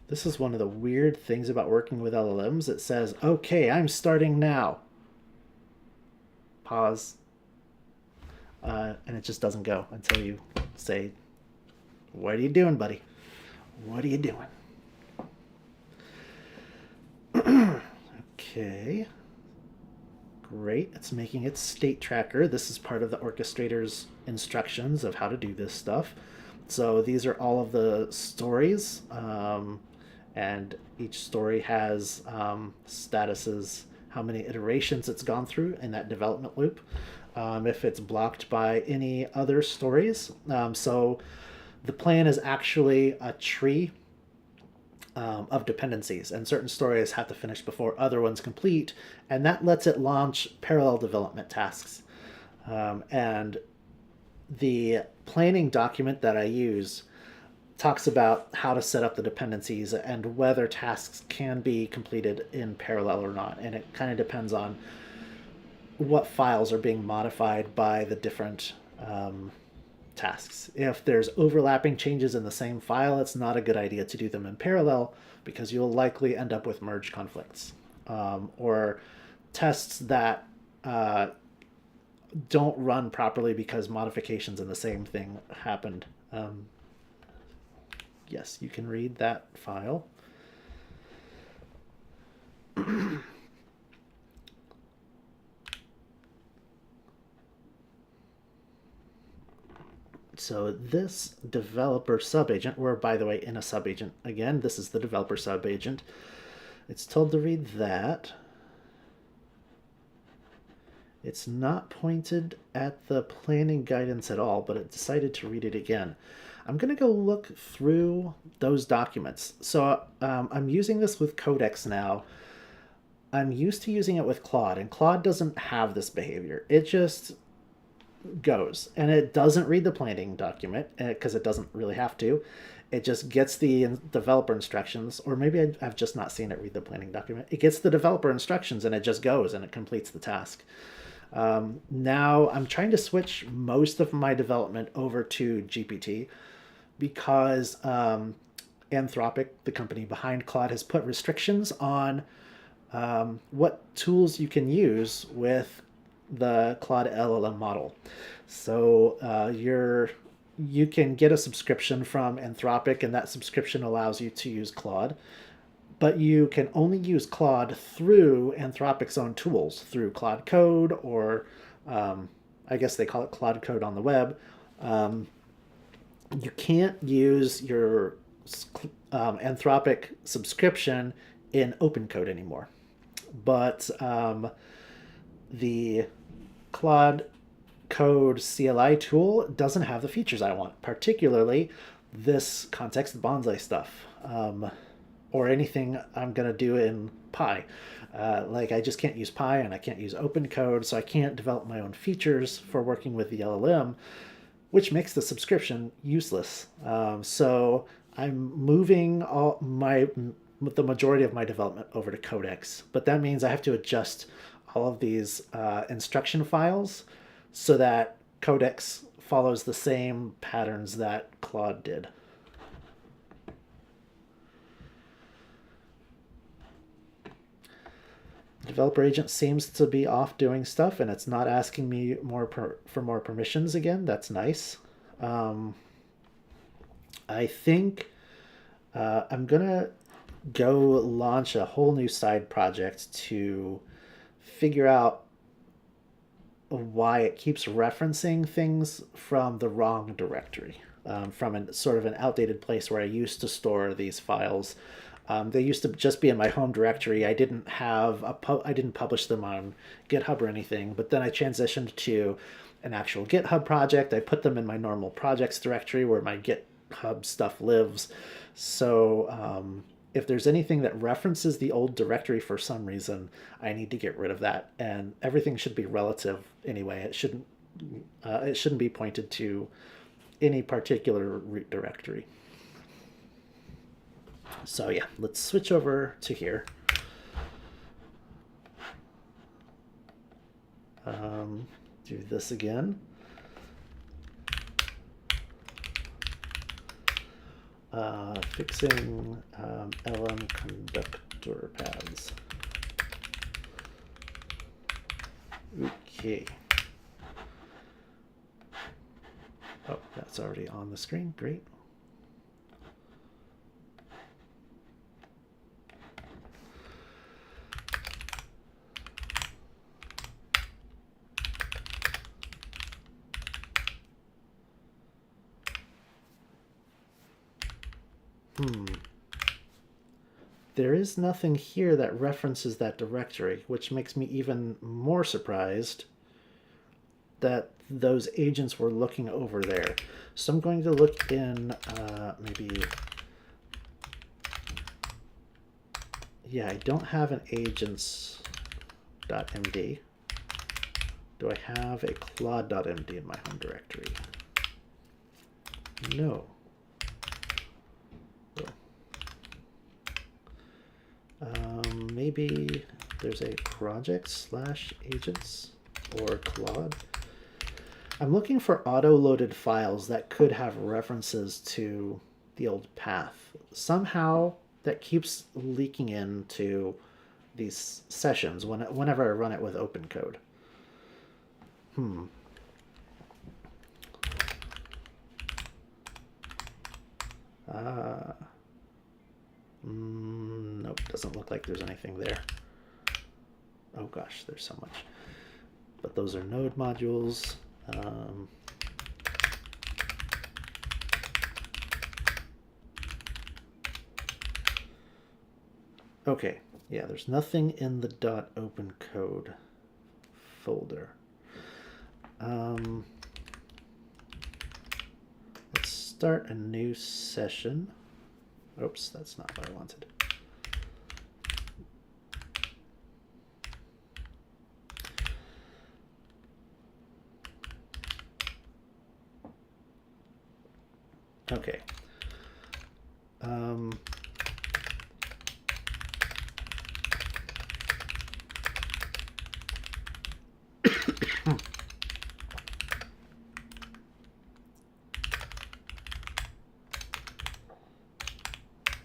This is one of the weird things about working with LLMs. It says, okay, I'm starting now. Pause. And it just doesn't go until you say, what are you doing, buddy? What are you doing? Okay. Great. It's making its state tracker. This is part of the orchestrator's instructions of how to do this stuff. So these are all of the stories, and each story has statuses, how many iterations it's gone through in that development loop, if it's blocked by any other stories. So the plan is actually a tree of dependencies, and certain stories have to finish before other ones complete, and that lets it launch parallel development tasks. And the planning document that I use talks about how to set up the dependencies and whether tasks can be completed in parallel or not, and it kind of depends on what files are being modified by the different tasks. If there's overlapping changes in the same file, it's not a good idea to do them in parallel because you'll likely end up with merge conflicts, or tests that don't run properly because modifications in the same thing happened. Yes, you can read that file. So this developer subagent, we're, by the way, in a subagent. Again, this is the developer subagent. It's told to read that. It's not pointed at the planning guidance at all, but it decided to read it again. I'm going to go look through those documents. So I'm using this with Codex now. I'm used to using it with Claude, and Claude doesn't have this behavior. It just goes, and it doesn't read the planning document because it doesn't really have to. It just gets the developer instructions, or maybe I've just not seen it read the planning document. It gets the developer instructions and it just goes and it completes the task. Now I'm trying to switch most of my development over to GPT because Anthropic, the company behind Claude, has put restrictions on what tools you can use with the Claude LLM model. So you can get a subscription from Anthropic, and that subscription allows you to use Claude, but you can only use Claude through Anthropic's own tools, through Claude Code, or I guess they call it Claude Code on the web. You can't use your Anthropic subscription in OpenCode anymore. But the Claude Code CLI tool doesn't have the features I want, particularly this context Bonsai stuff, or anything I'm going to do in Pi. Like I just can't use Pi, and I can't use OpenCode, so I can't develop my own features for working with the LLM, which makes the subscription useless. So I'm moving the majority of my development over to Codex, but that means I have to adjust all of these instruction files so that codex follows the same patterns that Claude did. The developer agent seems to be off doing stuff, and it's not asking me for more permissions again. That's nice. I think I'm gonna go launch a whole new side project to figure out why it keeps referencing things from the wrong directory, from sort of an outdated place where I used to store these files. They used to just be in my home directory. I didn't publish them on GitHub or anything, but then I transitioned to an actual GitHub project. I put them in my normal projects directory where my GitHub stuff lives. So if there's anything that references the old directory for some reason, I need to get rid of that. And everything should be relative anyway. It shouldn't be pointed to any particular root directory. So yeah, let's switch over to here. Do this again. Fixing LM conductor paths. Okay. Oh, that's already on the screen. Great. There is nothing here that references that directory, which makes me even more surprised that those agents were looking over there. So I'm going to look in maybe... Yeah, I don't have an agents.md. Do I have a Claude.md in my home directory? No. Maybe there's a project/agents or Claude. I'm looking for auto-loaded files that could have references to the old path. Somehow that keeps leaking into these sessions whenever I run it with OpenCode. Nope, doesn't look like there's anything there. Oh gosh, there's so much. But those are node modules. Okay, yeah, there's nothing in the .opencode folder. Let's start a new session. Oops, that's not what I wanted. Okay.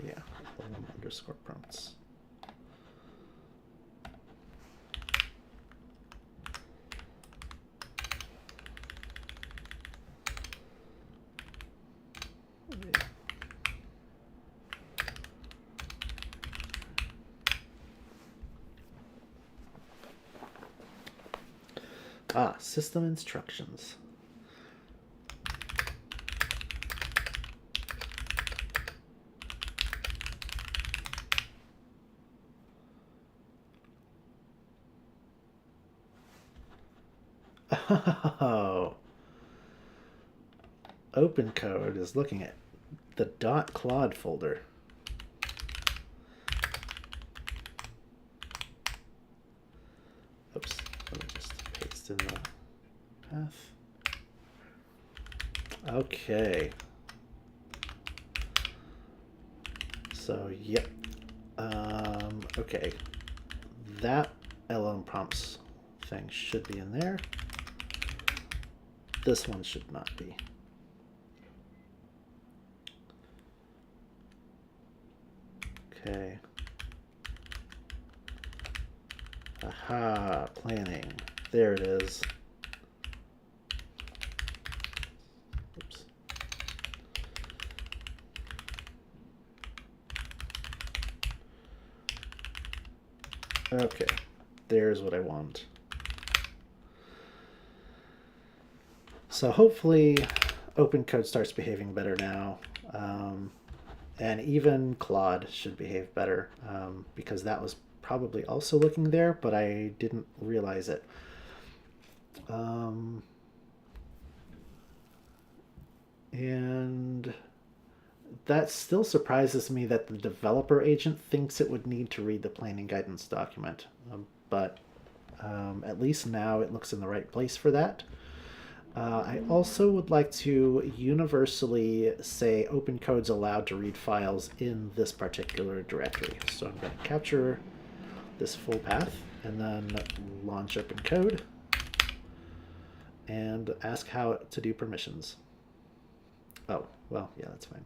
Yeah, underscore prompts. System instructions. Oh. OpenCode is looking at the .claude folder. Oops, let me just paste in the path. Okay. So, yep. Okay. That LM prompts thing should be in there. this one should not be. Okay. Aha, planning. There it is. Oops. Okay, there's what I want. So hopefully OpenCode starts behaving better now. And even Claude should behave better, because that was probably also looking there, but I didn't realize it. And that still surprises me that the developer agent thinks it would need to read the planning guidance document. But at least now it looks in the right place for that. I also would like to universally say OpenCode's allowed to read files in this particular directory. So I'm going to capture this full path and then launch OpenCode and ask how to do permissions. Oh, well, yeah, that's fine.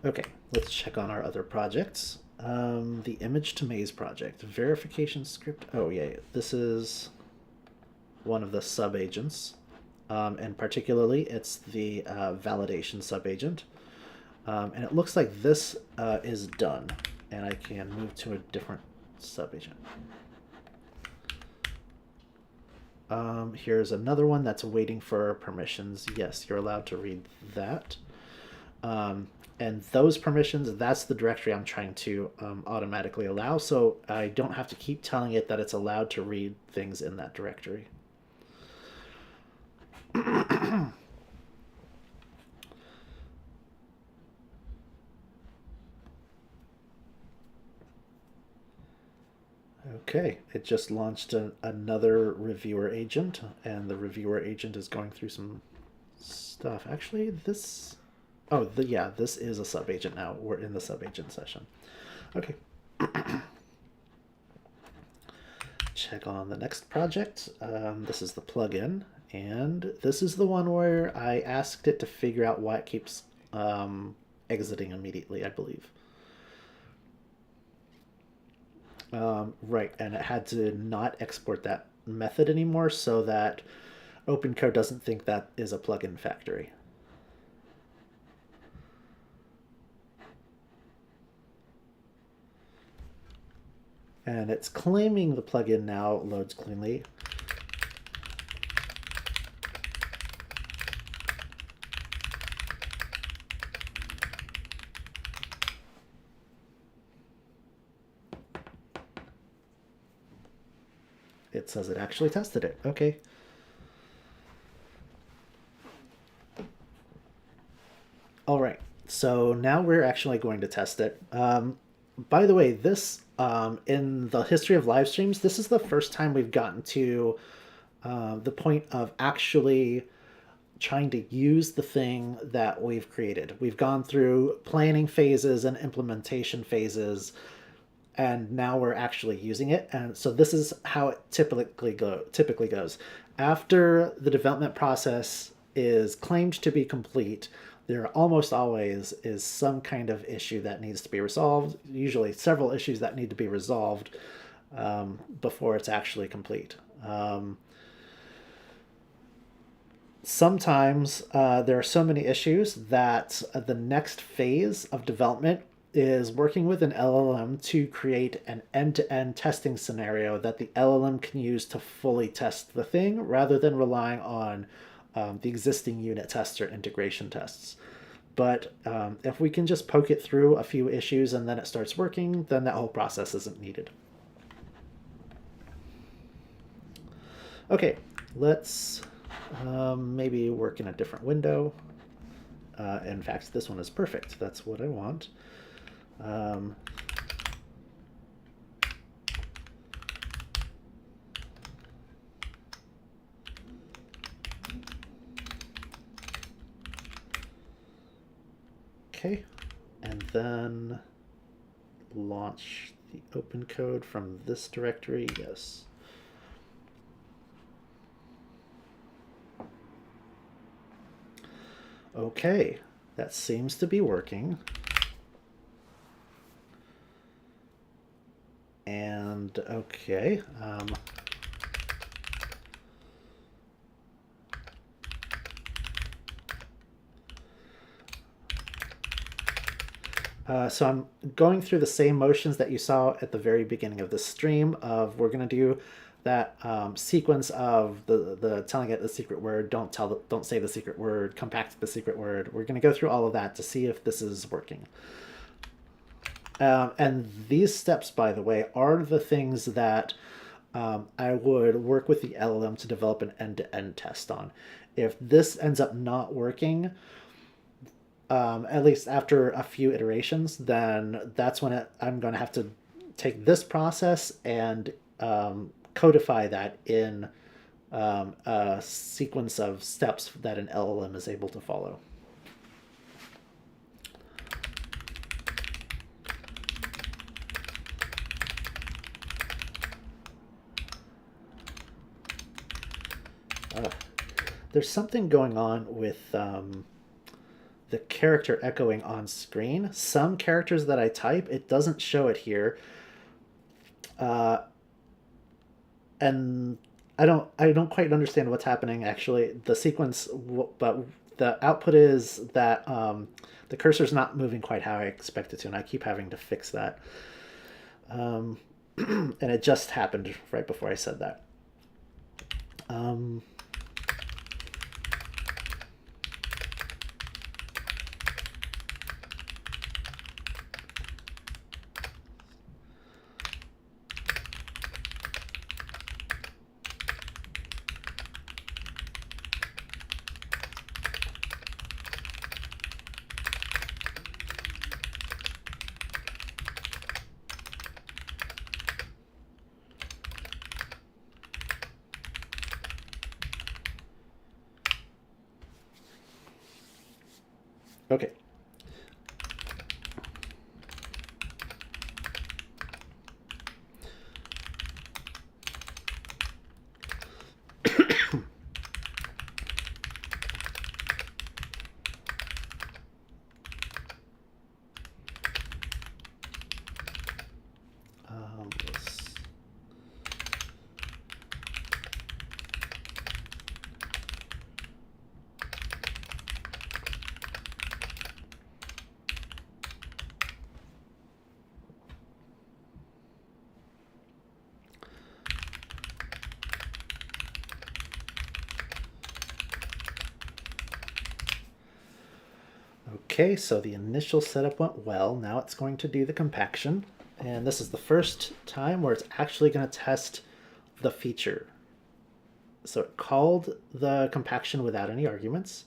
Okay, let's check on our other projects. The image to maze project, verification script. Oh yeah, this is one of the sub-agents. And particularly it's the validation sub-agent. And it looks like this is done, and I can move to a different sub-agent. Here's another one that's waiting for permissions. Yes, you're allowed to read that. And those permissions, that's the directory I'm trying to automatically allow, so I don't have to keep telling it that it's allowed to read things in that directory. Okay, it just launched another reviewer agent, and the reviewer agent is going through some stuff. Actually, this... Oh, yeah, this is a sub-agent now. We're in the sub-agent session. Okay. Check on the next project. This is the plugin, and this is the one where I asked it to figure out why it keeps exiting immediately, I believe. Right, and it had to not export that method anymore so that OpenCode doesn't think that is a plugin factory. And it's claiming the plugin now loads cleanly. It says it actually tested it. Okay. All right. So now we're actually going to test it. By the way, this in the history of live streams, this is the first time we've gotten to the point of actually trying to use the thing that we've created. We've gone through planning phases and implementation phases, and now we're actually using it. And so this is how it typically goes. After the development process is claimed to be complete, there almost always is some kind of issue that needs to be resolved, usually several issues that need to be resolved before it's actually complete. Sometimes there are so many issues that the next phase of development is working with an LLM to create an end-to-end testing scenario that the LLM can use to fully test the thing rather than relying on the existing unit tests or integration tests. But if we can just poke it through a few issues and then it starts working, then that whole process isn't needed. Okay, let's maybe work in a different window. In fact, this one is perfect. That's what I want. Okay, and then launch the OpenCode from this directory, yes. Okay, that seems to be working. And okay, so I'm going through the same motions that you saw at the very beginning of the stream of we're going to do that sequence of the telling it the secret word, don't say the secret word, come back to the secret word. We're going to go through all of that to see if this is working. And these steps, by the way, are the things that I would work with the LLM to develop an end-to-end test on. If this ends up not working, at least after a few iterations, then that's when I'm going to have to take this process and codify that in a sequence of steps that an LLM is able to follow. There's something going on with the character echoing on screen. Some characters that I type, it doesn't show it here. And I don't quite understand what's happening actually. The sequence, but the output is that the cursor's not moving quite how I expect it to, and I keep having to fix that. And it just happened right before I said that. Okay. Okay, so the initial setup went well. Now it's going to do the compaction. And this is the first time where it's actually going to test the feature. So it called the compaction without any arguments.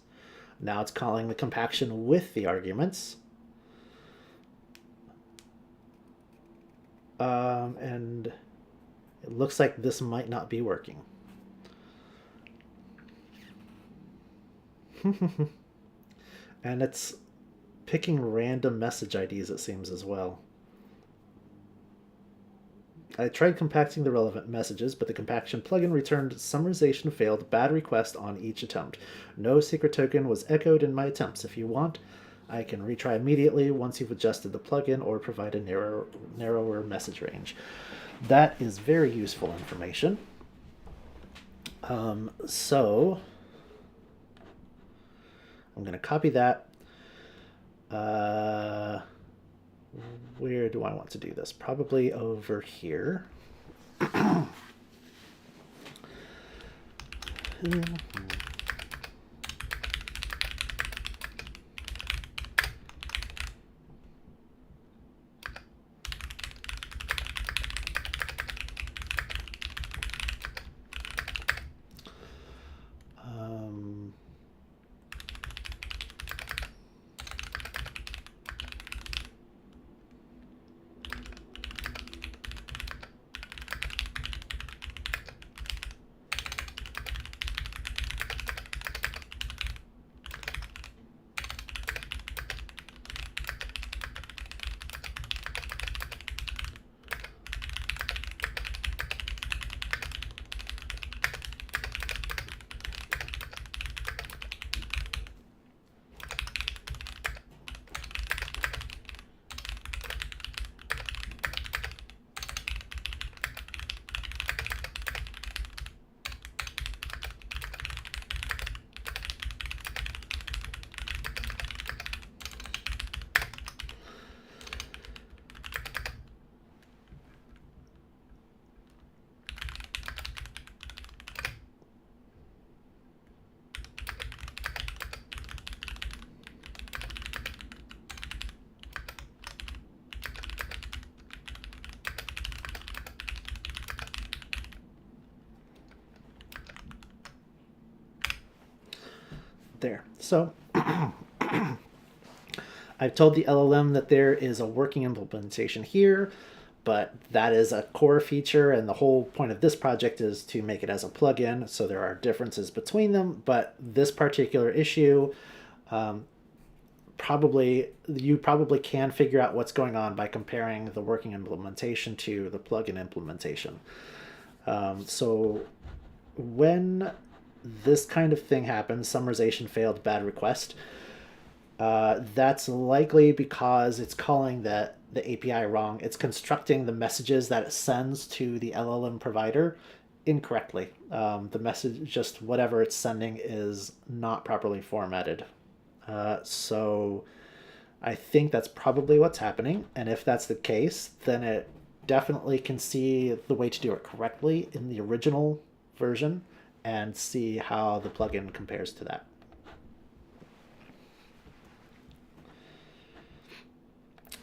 Now it's calling the compaction with the arguments. And it looks like this might not be working. And it's picking random message IDs, it seems, as well. I tried compacting the relevant messages, but the compaction plugin returned summarization failed, bad request on each attempt. No secret token was echoed in my attempts. If you want, I can retry immediately once you've adjusted the plugin or provide a narrower message range. That is very useful information. So I'm going to copy that. Where do I want to do this? Probably over here. There. So I've told the LLM that there is a working implementation here, but that is a core feature, and the whole point of this project is to make it as a plugin, so there are differences between them, but this particular issue, you probably can figure out what's going on by comparing the working implementation to the plugin implementation. So when this kind of thing happens, summarization failed, bad request, that's likely because it's calling the API wrong. It's constructing the messages that it sends to the LLM provider incorrectly. The message, just whatever it's sending, is not properly formatted. So I think that's probably what's happening. And if that's the case, then it definitely can see the way to do it correctly in the original version and see how the plugin compares to that.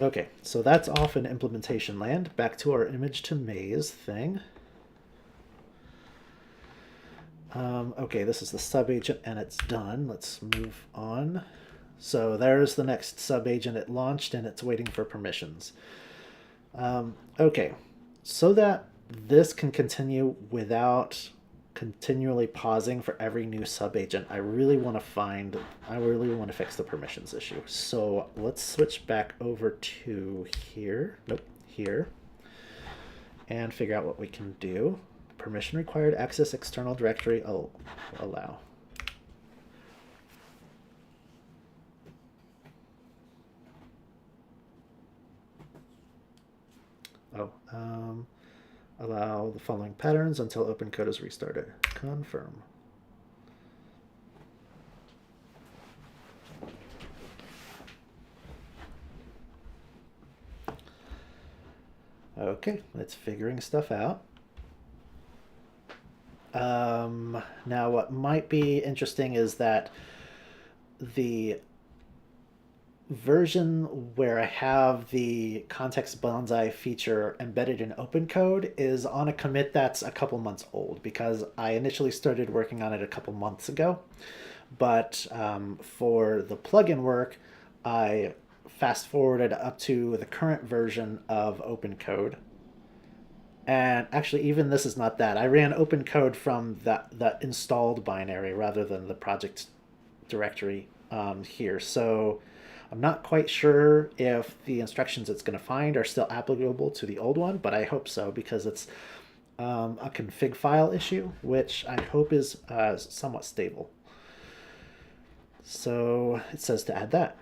Okay, so that's off in implementation land. Back to our image to maze thing. Okay, this is the subagent and it's done. Let's move on. So there's the next subagent. It launched and it's waiting for permissions. Okay, so that this can continue without continually pausing for every new subagent, I really want to fix the permissions issue. So let's switch back over to here, here, and figure out what we can do. Permission required, access external directory, allow. Allow the following patterns until OpenCode is restarted. Confirm. Okay, it's figuring stuff out. Now what might be interesting is that the version where I have the context bonsai feature embedded in OpenCode is on a commit that's a couple months old, because I initially started working on it a couple months ago. But for the plugin work, I fast forwarded up to the current version of OpenCode. And actually, even this is not that. I ran OpenCode from the installed binary rather than the project directory here. So I'm not quite sure if the instructions it's going to find are still applicable to the old one, but I hope so, because it's a config file issue, which I hope is somewhat stable. So it says to add that.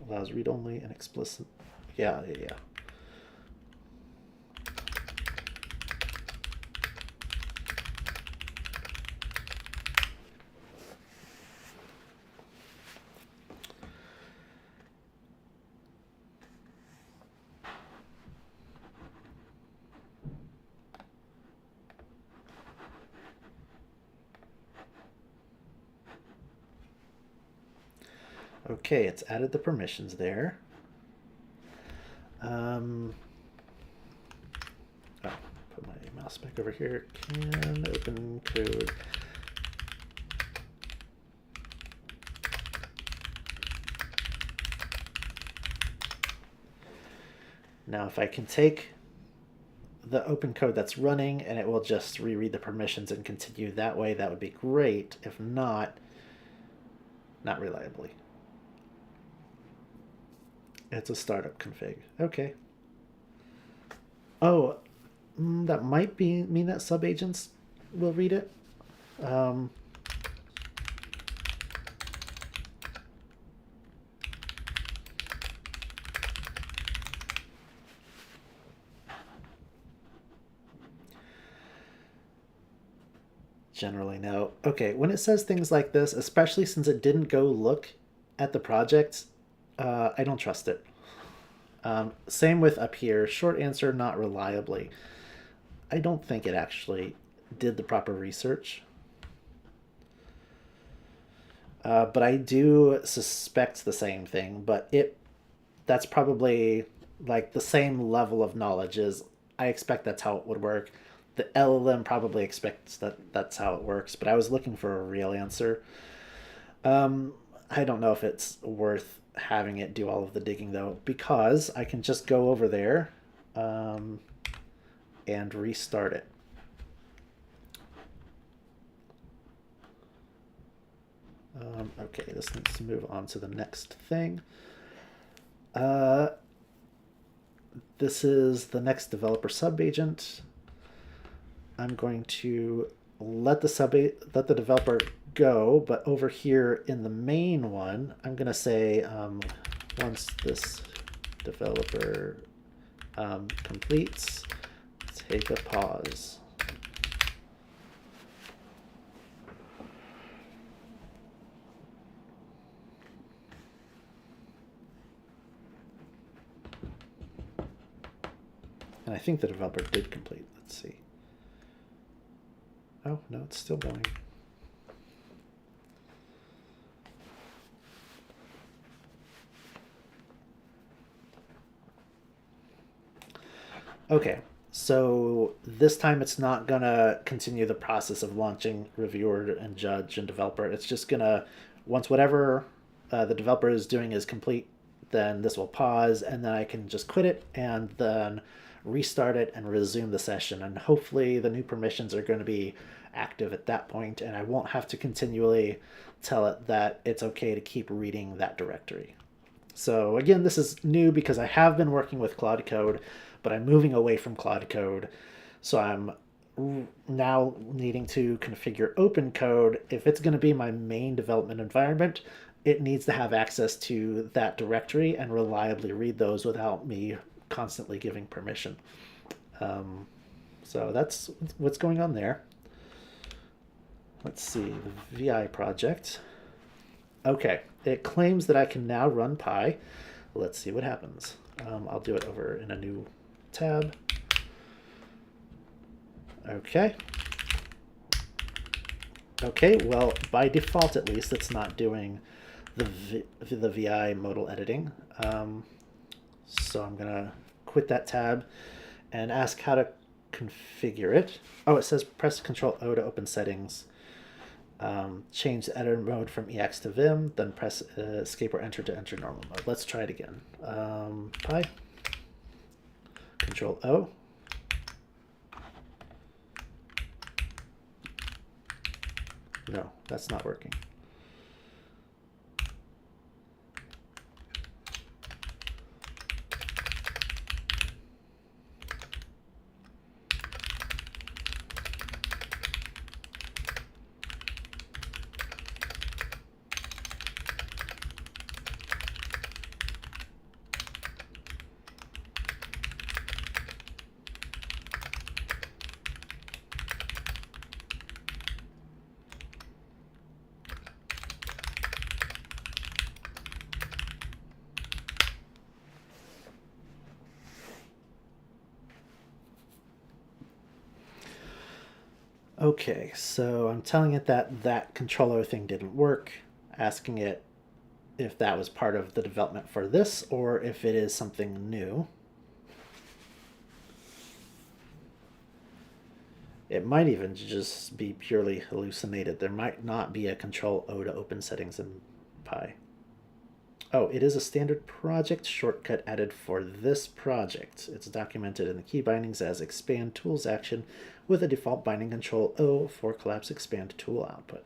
Allows read-only and explicit. Yeah. Okay, it's added the permissions there. Put my mouse back over here. Can open code. Now, if I can take the open code that's running and it will just reread the permissions and continue that way, that would be great. If not, not reliably. It's a startup config. Okay. Oh, that might mean that subagents will read it. Generally, no. Okay, when it says things like this, especially since it didn't go look at the project, I don't trust it. Same with up here. Short answer, not reliably. I don't think it actually did the proper research. But I do suspect the same thing, but that's probably like the same level of knowledge. Is I expect that's how it would work. the LLM probably expects that that's how it works, but I was looking for a real answer. I don't know if it's worth having it do all of the digging though, because I can just go over there and restart it. Okay, this needs to move on to the next thing. This is the next developer subagent. I'm going to let the developer go, but over here in the main one, I'm going to say once this developer completes, take a pause. And I think the developer did complete. Let's see. Oh, no, it's still going. Okay, so this time it's not gonna continue the process of launching reviewer and judge and developer. It's just gonna, once whatever the developer is doing is complete, then this will pause, and then I can just quit it and then restart it and resume the session. And hopefully the new permissions are going to be active at that point, and I won't have to continually tell it that it's okay to keep reading that directory. So again, this is new because I have been working with Claude Code, but I'm moving away from Claude Code. So I'm now needing to configure OpenCode. If it's going to be my main development environment, it needs to have access to that directory and reliably read those without me constantly giving permission. So that's what's going on there. Let's see, the VI project. Okay, it claims that I can now run Pi. Let's see what happens. I'll do it over in a new tab. Okay. Okay, well, by default at least, it's not doing the VI modal editing. So I'm gonna quit that tab and ask how to configure it. Oh, it says press Control O to open settings. Change the editor mode from EX to Vim, then press escape or enter to enter normal mode. Let's try it again. Pi. Control O. No, that's not working. Okay, so I'm telling it that that controller thing didn't work, asking it if that was part of the development for this or if it is something new. It might even just be purely hallucinated. There might not be a Control O to open settings in Pi. Oh, it is a standard project shortcut added for this project. It's documented in the key bindings as expand tools action with a default binding Control O for collapse expand tool output.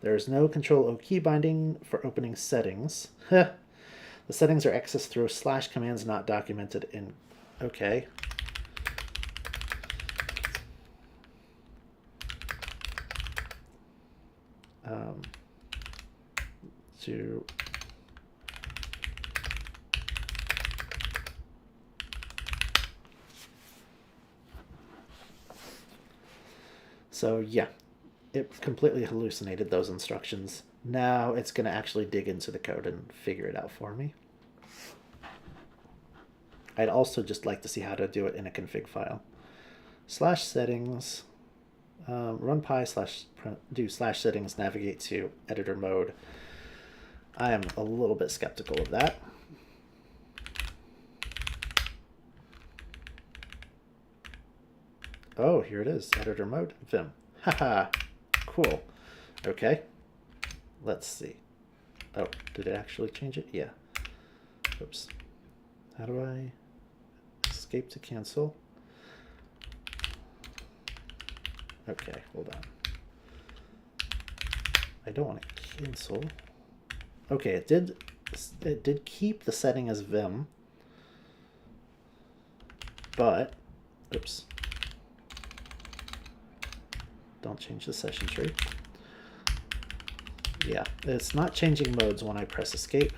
There is no Control O key binding for opening settings. The settings are accessed through / commands not documented in. Okay. To So yeah, it completely hallucinated those instructions. Now it's going to actually dig into the code and figure it out for me. I'd also just like to see how to do it in a config file. /settings, run pi do /settings, navigate to editor mode. I am a little bit skeptical of that. Oh, here it is, editor mode, Vim. Haha, cool. Okay, let's see. Oh, did it actually change it? Yeah. Oops. How do I escape to cancel? Okay, hold on. I don't want to cancel. Okay, it did keep the setting as Vim, but oops. Don't change the session tree. Yeah, it's not changing modes when I press escape.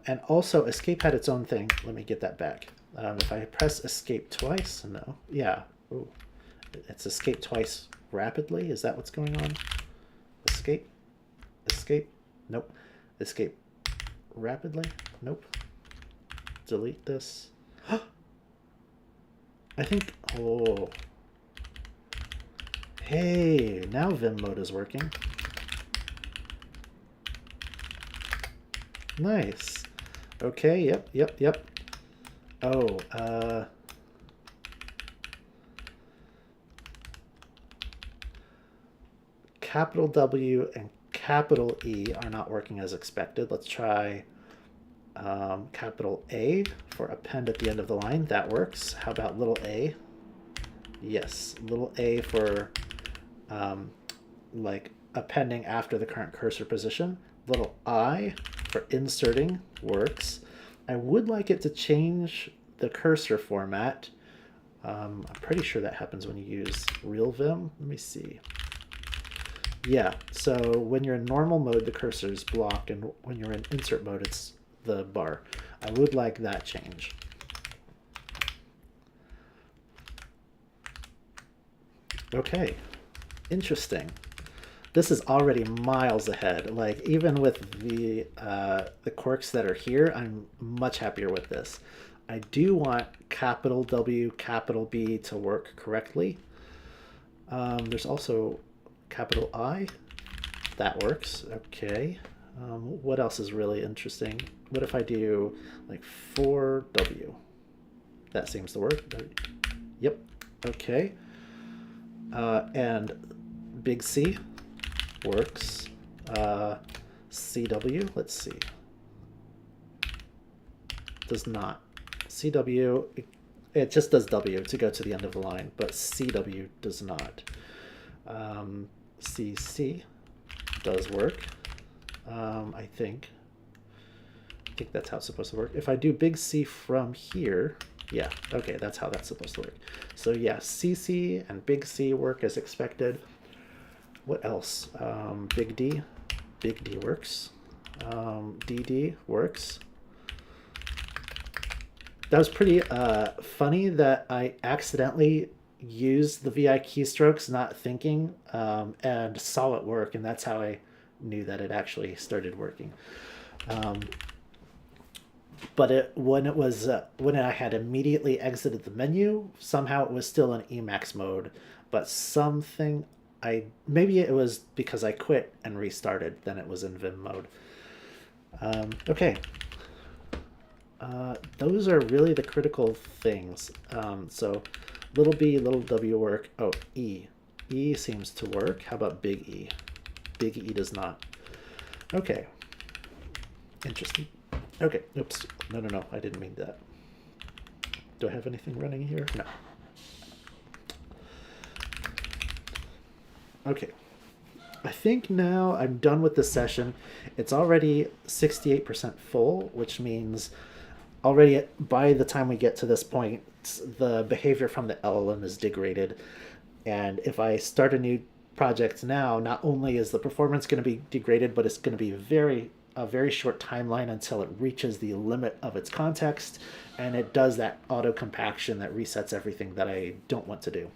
And also escape had its own thing. Let me get that back. If I press escape twice, no, yeah, ooh, it's escape twice rapidly. Is that what's going on? Escape, escape, nope. Escape rapidly, nope. Delete this. I think, oh, hey, now Vim mode is working. Nice. Okay, yep. Oh, capital W and capital E are not working as expected. Let's try capital A for append at the end of the line. That works. How about little a? Yes, little a for like appending after the current cursor position. Little I for inserting works. I would like it to change the cursor format. I'm pretty sure that happens when you use real Vim. Let me see. Yeah, so when you're in normal mode, the cursor is blocked, and when you're in insert mode, it's the bar. I would like that change. Okay, interesting. This is already miles ahead. Like, even with the quirks that are here, I'm much happier with this. I do want capital W, capital B to work correctly. There's also capital I. That works. Okay. What else is really interesting? What if I do like 4W? That seems to work. Yep. Okay. And big C works. CW, let's see. Does not. CW, it just does W to go to the end of the line, but CW does not. CC does work. I think that's how it's supposed to work. If I do big C from here, yeah, okay, that's how that's supposed to work. So yeah, CC and big C work as expected. What else? Big D works. DD works. That was pretty funny that I accidentally used the VI keystrokes not thinking and saw it work, and that's how I knew that it actually started working. But when I had immediately exited the menu, somehow it was still in Emacs mode, but something maybe it was because I quit and restarted, then it was in Vim mode. Okay. Those are really the critical things. So little b, little w work. Oh, E. E seems to work. How about big E? Big E does not. Okay. Interesting. Okay. Oops. No. I didn't mean that. Do I have anything running here? No. Okay. I think now I'm done with this session. It's already 68% full, which means already by the time we get to this point, the behavior from the LLM is degraded. And if I start a new project now, not only is the performance going to be degraded, but it's going to be a very short timeline until it reaches the limit of its context, and it does that auto compaction that resets everything that I don't want to do.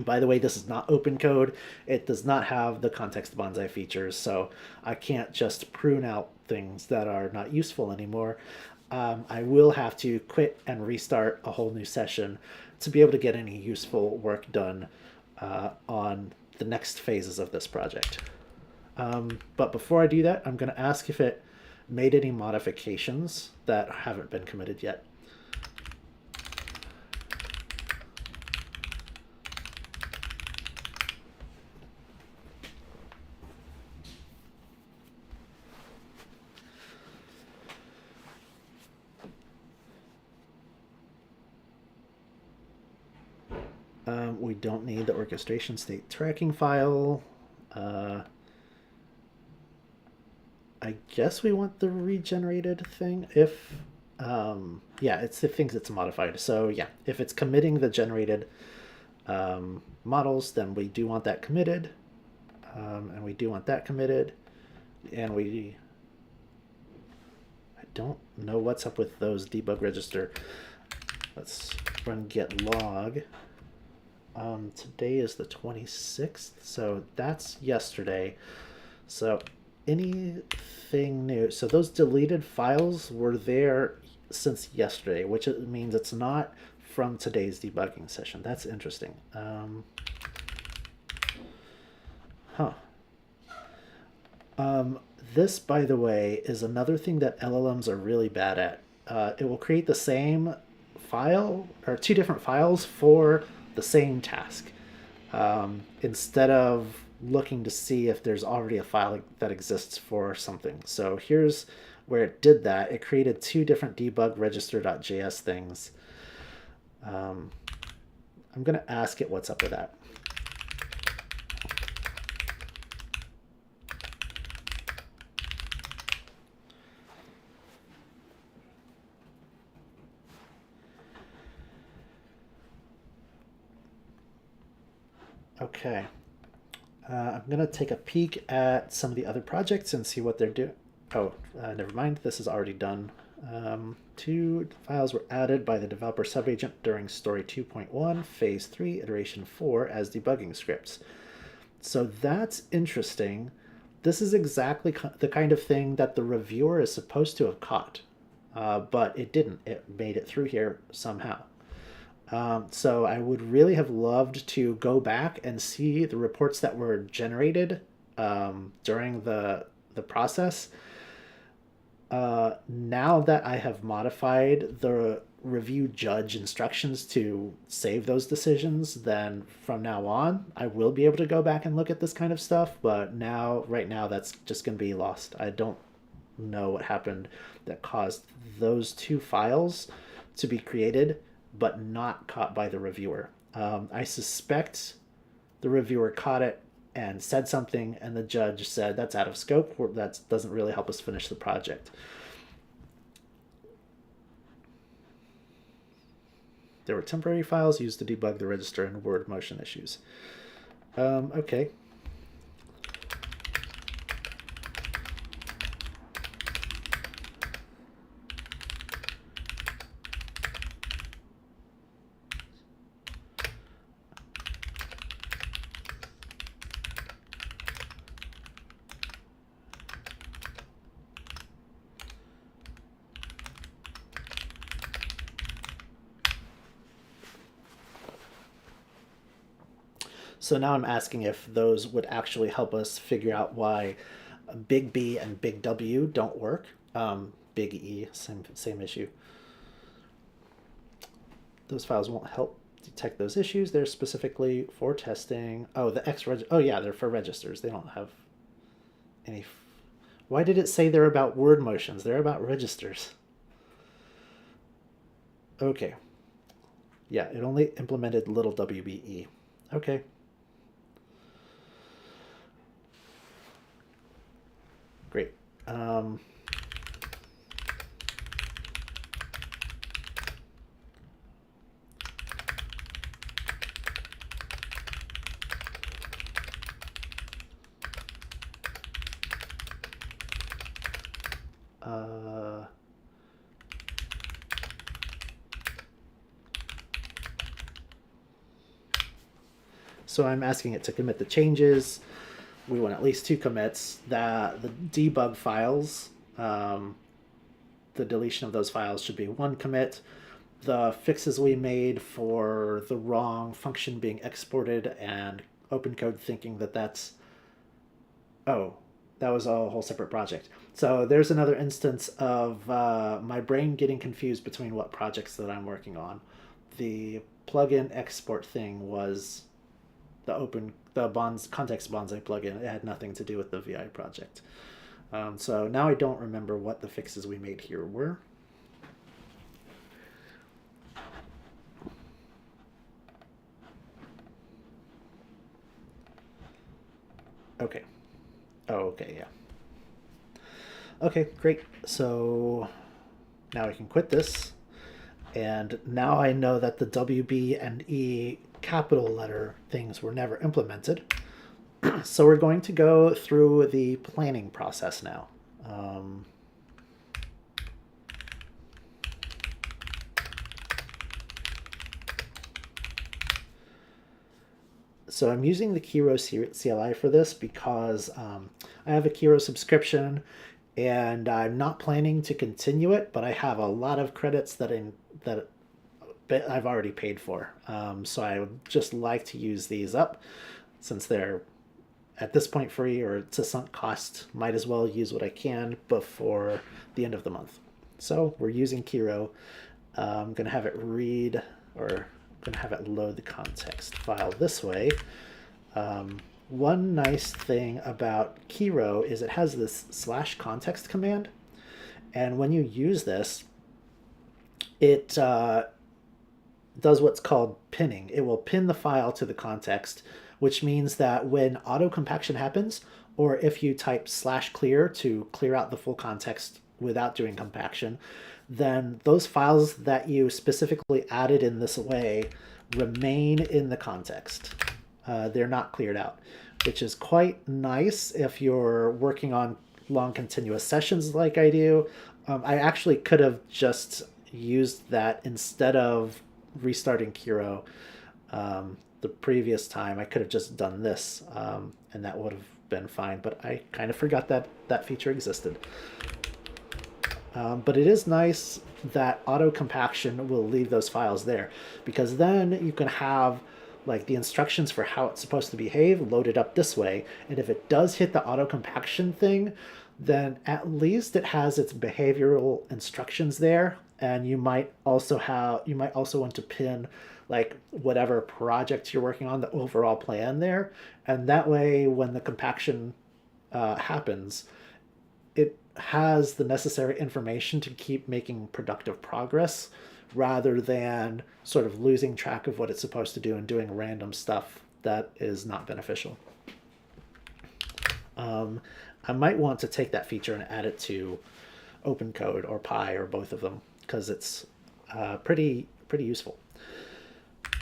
By the way, this is not OpenCode. It does not have the context bonsai features, so I can't just prune out things that are not useful anymore. I will have to quit and restart a whole new session to be able to get any useful work done on the next phases of this project. But before I do that, I'm going to ask if it made any modifications that haven't been committed yet. We don't need the orchestration state tracking file. I guess we want the regenerated thing if, yeah, it thinks it's modified. So yeah, if it's committing the generated models, then we do want that committed, and we do want that committed, and I don't know what's up with those debug register. Let's run get log. Today is the 26th, so that's yesterday. So anything new? So those deleted files were there since yesterday, which means it's not from today's debugging session. That's interesting. This, by the way, is another thing that LLMs are really bad at. It will create the same file or two different files for the same task, instead of looking to see if there's already a file that exists for something. So here's where it did that. It created two different debug register.js things. I'm going to ask it what's up with that. Okay. I'm going to take a peek at some of the other projects and see what they're doing. Oh, never mind. This is already done. Two files were added by the developer subagent during story 2.1, phase 3, iteration 4 as debugging scripts. So that's interesting. This is exactly the kind of thing that the reviewer is supposed to have caught, but it didn't. It made it through here somehow. So I would really have loved to go back and see the reports that were generated during the process. Now that I have modified the review judge instructions to save those decisions, then from now on, I will be able to go back and look at this kind of stuff. But now, right now, that's just going to be lost. I don't know what happened that caused those two files to be created but not caught by the reviewer. I suspect the reviewer caught it and said something, and the judge said that's out of scope, or that doesn't really help us finish the project. There were temporary files used to debug the register and word motion issues. Okay. So now I'm asking if those would actually help us figure out why big B and big W don't work. Big E, same issue. Those files won't help detect those issues. They're specifically for testing. Oh, the X oh yeah, they're for registers. They don't have any. Why did it say they're about word motions? They're about registers. Okay. Yeah, it only implemented little WBE. Okay. Great. So I'm asking it to commit the changes. We want at least 2 commits. That the debug files, the deletion of those files should be 1 commit. The fixes we made for the wrong function being exported and OpenCode thinking that that's, oh, that was a whole separate project. So there's another instance of my brain getting confused between what projects that I'm working on. The plugin export thing was the context Bonsai plugin. It had nothing to do with the VI project. So now I don't remember what the fixes we made here were. Okay. Oh, okay, yeah. Okay, great. So now I can quit this. And now I know that the WB and E capital letter things were never implemented. So we're going to go through the planning process now. Um, so I'm using the Kiro CLI for this because I have a Kiro subscription and I'm not planning to continue it, but I have a lot of credits that I've already paid for. So I would just like to use these up since they're at this point free or it's a sunk cost. Might as well use what I can before the end of the month. So we're using Kiro. I'm going to have it read, or I'm going to have it load the context file this way. One nice thing about Kiro is it has this /context command. And when you use this, it does what's called pinning. It will pin the file to the context, which means that when auto compaction happens, or if you type /clear to clear out the full context without doing compaction, then those files that you specifically added in this way remain in the context. They're not cleared out, which is quite nice if you're working on long continuous sessions like I do. I actually could have just used that instead of restarting Kiro the previous time. I could have just done this and that would have been fine, but I kind of forgot that that feature existed. But it is nice that auto compaction will leave those files there, because then you can have like the instructions for how it's supposed to behave loaded up this way. And if it does hit the auto compaction thing, then at least it has its behavioral instructions there. And you might also want to pin like whatever project you're working on, the overall plan there. And that way, when the compaction happens, it has the necessary information to keep making productive progress rather than sort of losing track of what it's supposed to do and doing random stuff that is not beneficial. I might want to take that feature and add it to OpenCode or Pi or both of them because it's pretty useful.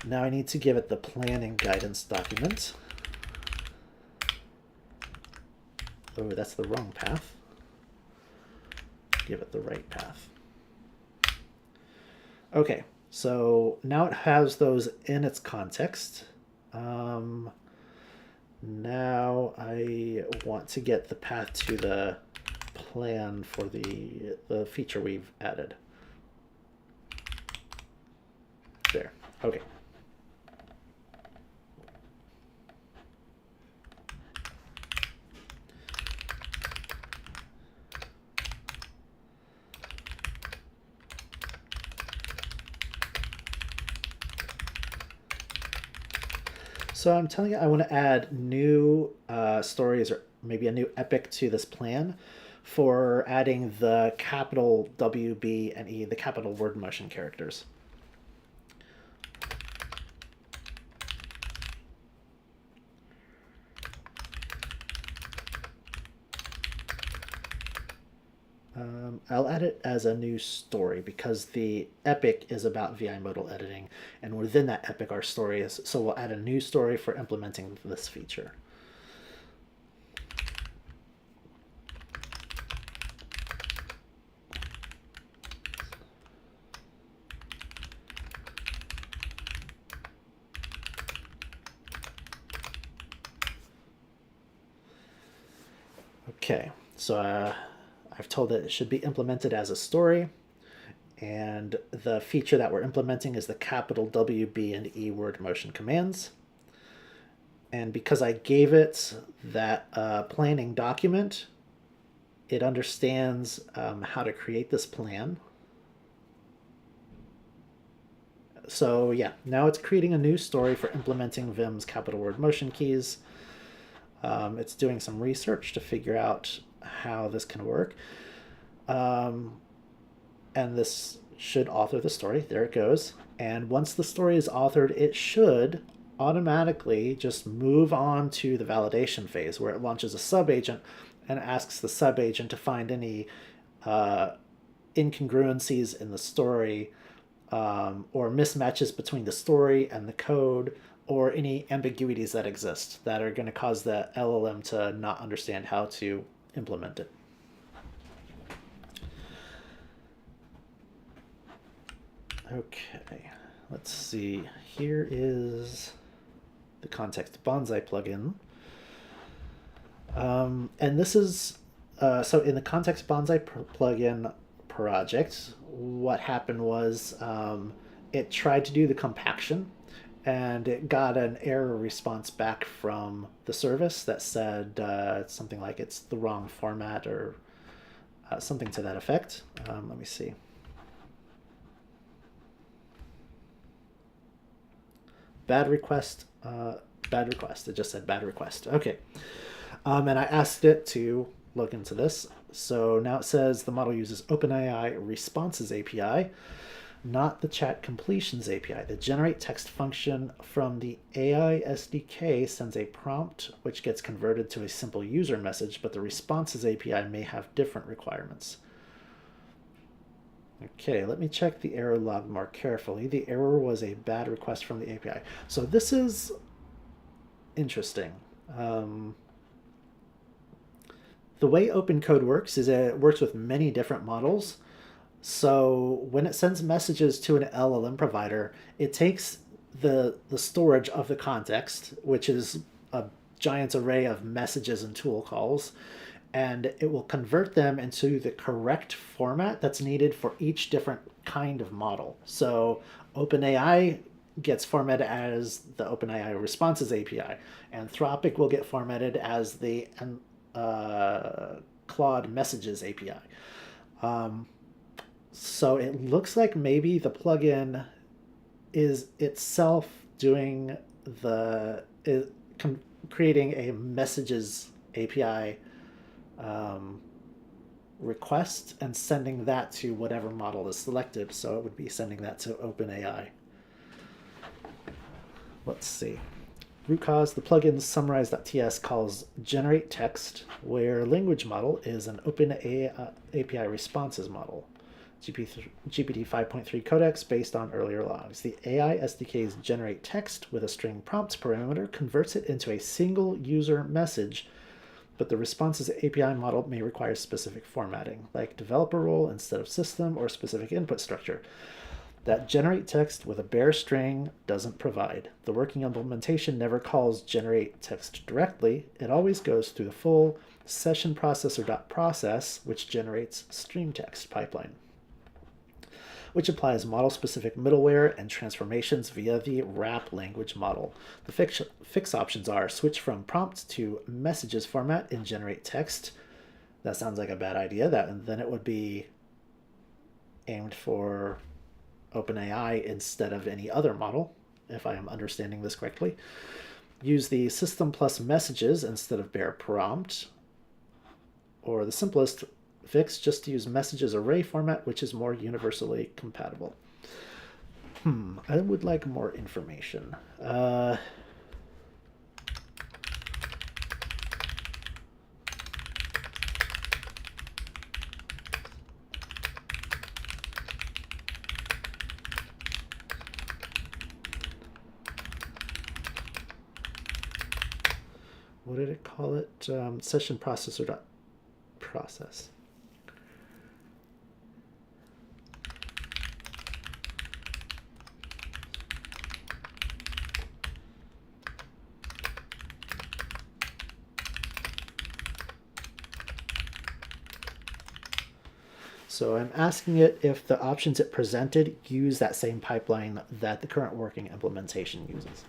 Now I need to give it the planning guidance document. Oh, that's the wrong path. Give it the right path. Okay, so now it has those in its context. Now I want to get the path to the plan for the feature we've added. There, okay. So I'm telling you, I want to add new stories or maybe a new epic to this plan for adding the capital W, B, and E, the capital word motion characters. I'll add it as a new story because the epic is about VI modal editing, and within that epic our story is, so we'll add a new story for implementing this feature. Okay, so I've told it should be implemented as a story, and the feature that we're implementing is the capital W, B, and E word motion commands. And because I gave it that planning document, it understands how to create this plan. So yeah, now it's creating a new story for implementing Vim's capital word motion keys. It's doing some research to figure out how this can work. And this should author the story. There it goes. And once the story is authored, it should automatically just move on to the validation phase where it launches a subagent and asks the subagent to find any uh, incongruencies in the story, or mismatches between the story and the code, or any ambiguities that exist that are going to cause the LLM to not understand how to implement it. Okay, let's see. Here is the Context Bonsai plugin. And this is, so in the Context Bonsai plugin project, what happened was it tried to do the compaction, and it got an error response back from the service that said something like it's the wrong format, or something to that effect. Let me see. Bad request. Bad request. It just said bad request. Okay. And I asked it to look into this. So now it says the model uses OpenAI Responses API, not the Chat Completions API. The generate text function from the AI SDK sends a prompt which gets converted to a simple user message, but the Responses API may have different requirements. Okay, let me check the error log more carefully. The error was a bad request from the API. So this is interesting. The way OpenCode works is it works with many different models. So when it sends messages to an LLM provider, it takes the storage of the context, which is a giant array of messages and tool calls, and it will convert them into the correct format that's needed for each different kind of model. So OpenAI gets formatted as the OpenAI Responses API. Anthropic will get formatted as the Claude Messages API. So it looks like maybe the plugin is itself doing creating a messages API request and sending that to whatever model is selected. So it would be sending that to OpenAI. Let's see. Root cause, the plugin summarize.ts calls generate text, where language model is an OpenAI API responses model. GPT 5.3 codecs based on earlier logs. The AI SDK's generate text with a string prompts parameter converts it into a single user message, but the responses API model may require specific formatting, like developer role instead of system, or specific input structure. That generate text with a bare string doesn't provide. The working implementation never calls generate text directly. It always goes through the full session processor.process, which generates stream text pipeline, which applies model-specific middleware and transformations via the wrap language model. The fix options are switch from prompt to messages format in generate text. That sounds like a bad idea. Then it would be aimed for OpenAI instead of any other model, if I am understanding this correctly. Use the system plus messages instead of bare prompt. Or the simplest fix, just to use messages array format, which is more universally compatible. I would like more information. What did it call it? Session processor.process. So I'm asking it if the options it presented use that same pipeline that the current working implementation uses.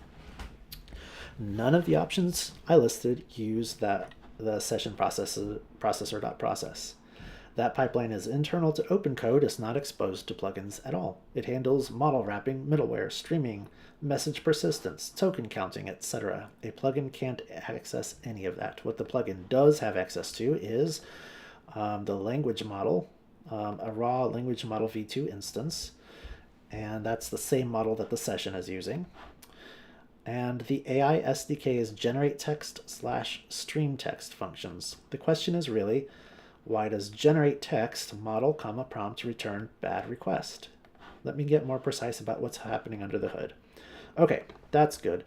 None of the options I listed use the session processor.process. That pipeline is internal to OpenCode. It's not exposed to plugins at all. It handles model wrapping, middleware, streaming, message persistence, token counting, etc. A plugin can't access any of that. What the plugin does have access to is the language model, a raw language model v2 instance, and that's the same model that the session is using. and the AI SDK's generate text / stream text functions. The question is really, why does generate text model, prompt return bad request? Let me get more precise about what's happening under the hood. Okay, that's good.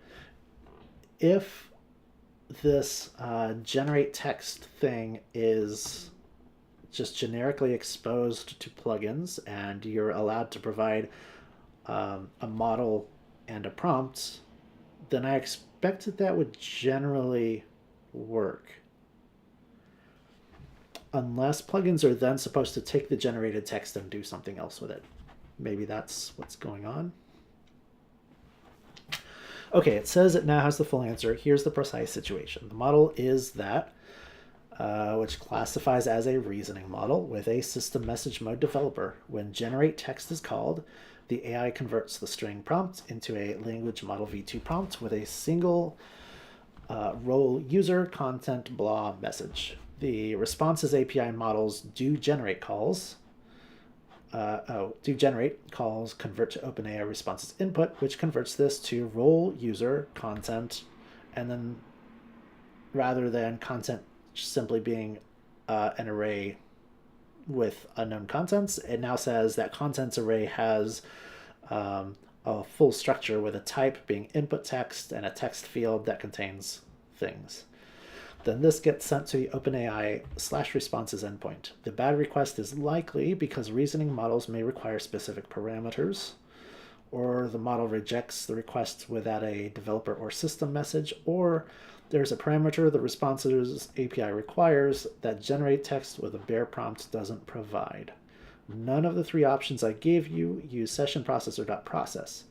If this generate text thing is just generically exposed to plugins and you're allowed to provide a model and a prompt, then I expect that would generally work. Unless plugins are then supposed to take the generated text and do something else with it. Maybe that's what's going on. Okay, it says it now has the full answer. Here's the precise situation. The model is that, which classifies as a reasoning model with a system message mode developer. When generate text is called, the AI converts the string prompt into a language model v2 prompt with a single role user content blah message. The responses API models do generate calls, convert to OpenAI responses input, which converts this to role user content, and then rather than content simply being an array with unknown contents, it now says that contents array has a full structure with a type being input text and a text field that contains things. Then this gets sent to the OpenAI /responses endpoint. The bad request is likely because reasoning models may require specific parameters, or the model rejects the request without a developer or system message, or there's a parameter the responses API requires that generate text with a bare prompt doesn't provide. None of the three options I gave you use session processor.process.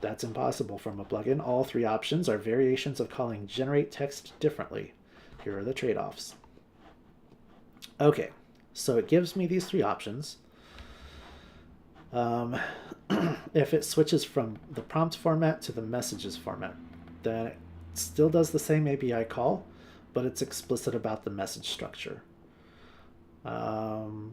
That's impossible from a plugin. All three options are variations of calling generate text differently. Here are the trade-offs. Okay, so it gives me these three options. If it switches from the prompt format to the messages format, then it still does the same API call, but it's explicit about the message structure. Okay.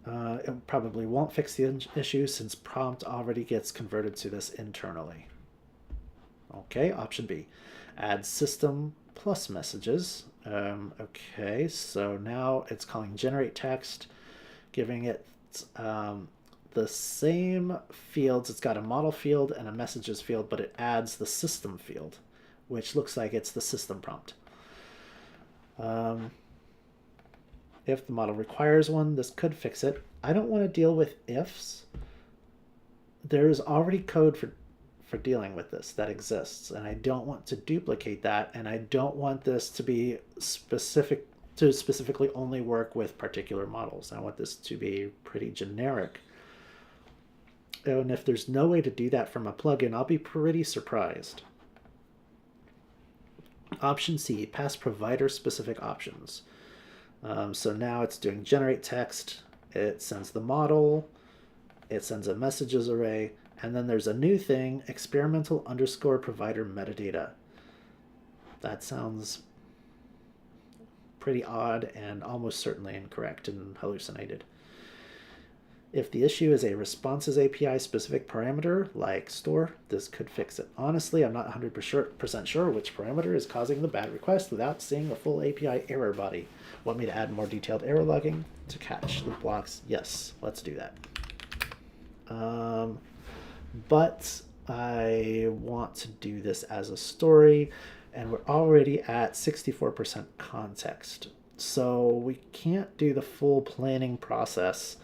It probably won't fix the issue since prompt already gets converted to this internally. Okay, option B. Add system plus messages. Okay, so now it's calling generate text, giving it the same fields. It's got a model field and a messages field, but it adds the system field, which looks like it's the system prompt. If the model requires one, this could fix it. I don't want to deal with ifs. There's already code for dealing with this that exists, and I don't want to duplicate that, and I don't want this to be specifically only work with particular models. I want this to be pretty generic. And if there's no way to do that from a plugin, I'll be pretty surprised. Option C, pass provider specific options. So now it's doing generate text, it sends the model, it sends a messages array, and then there's a new thing, experimental _ provider metadata. That sounds pretty odd and almost certainly incorrect and hallucinated. If the issue is a responses API specific parameter like store, this could fix it. Honestly, I'm not 100% sure which parameter is causing the bad request without seeing the full API error body. Want me to add more detailed error logging to catch the blocks? Yes, let's do that. But I want to do this as a story, and we're already at 64% context. So we can't do the full planning process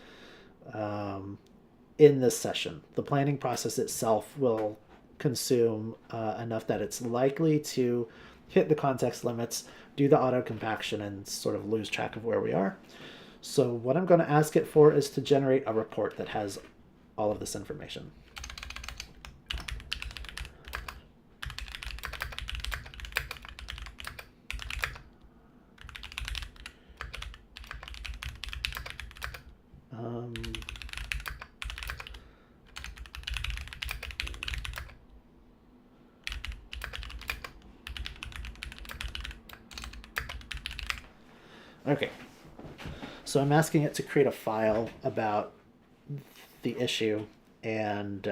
in this session. The planning process itself will consume enough that it's likely to hit the context limits, do the auto compaction, and sort of lose track of where we are. So what I'm going to ask it for is to generate a report that has all of this information. Okay, so I'm asking it to create a file about the issue and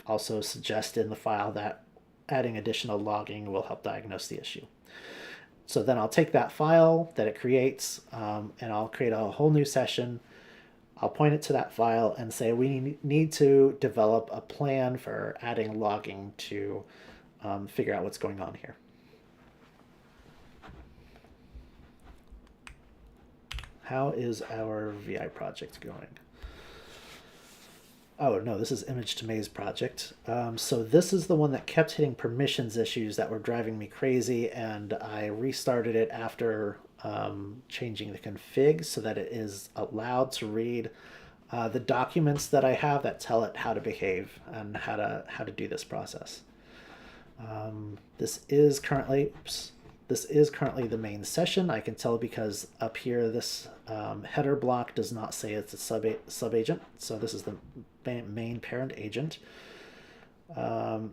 also suggest in the file that adding additional logging will help diagnose the issue. So then I'll take that file that it creates and I'll create a whole new session. I'll point it to that file and say we need to develop a plan for adding logging to figure out what's going on here. How is our VI project going? Oh no, this is image to maze project. So this is the one that kept hitting permissions issues that were driving me crazy, and I restarted it after changing the config so that it is allowed to read the documents that I have that tell it how to behave and how to do this process. This is currently the main session. I can tell because up here this header block does not say it's a sub agent, so this is the main parent agent. And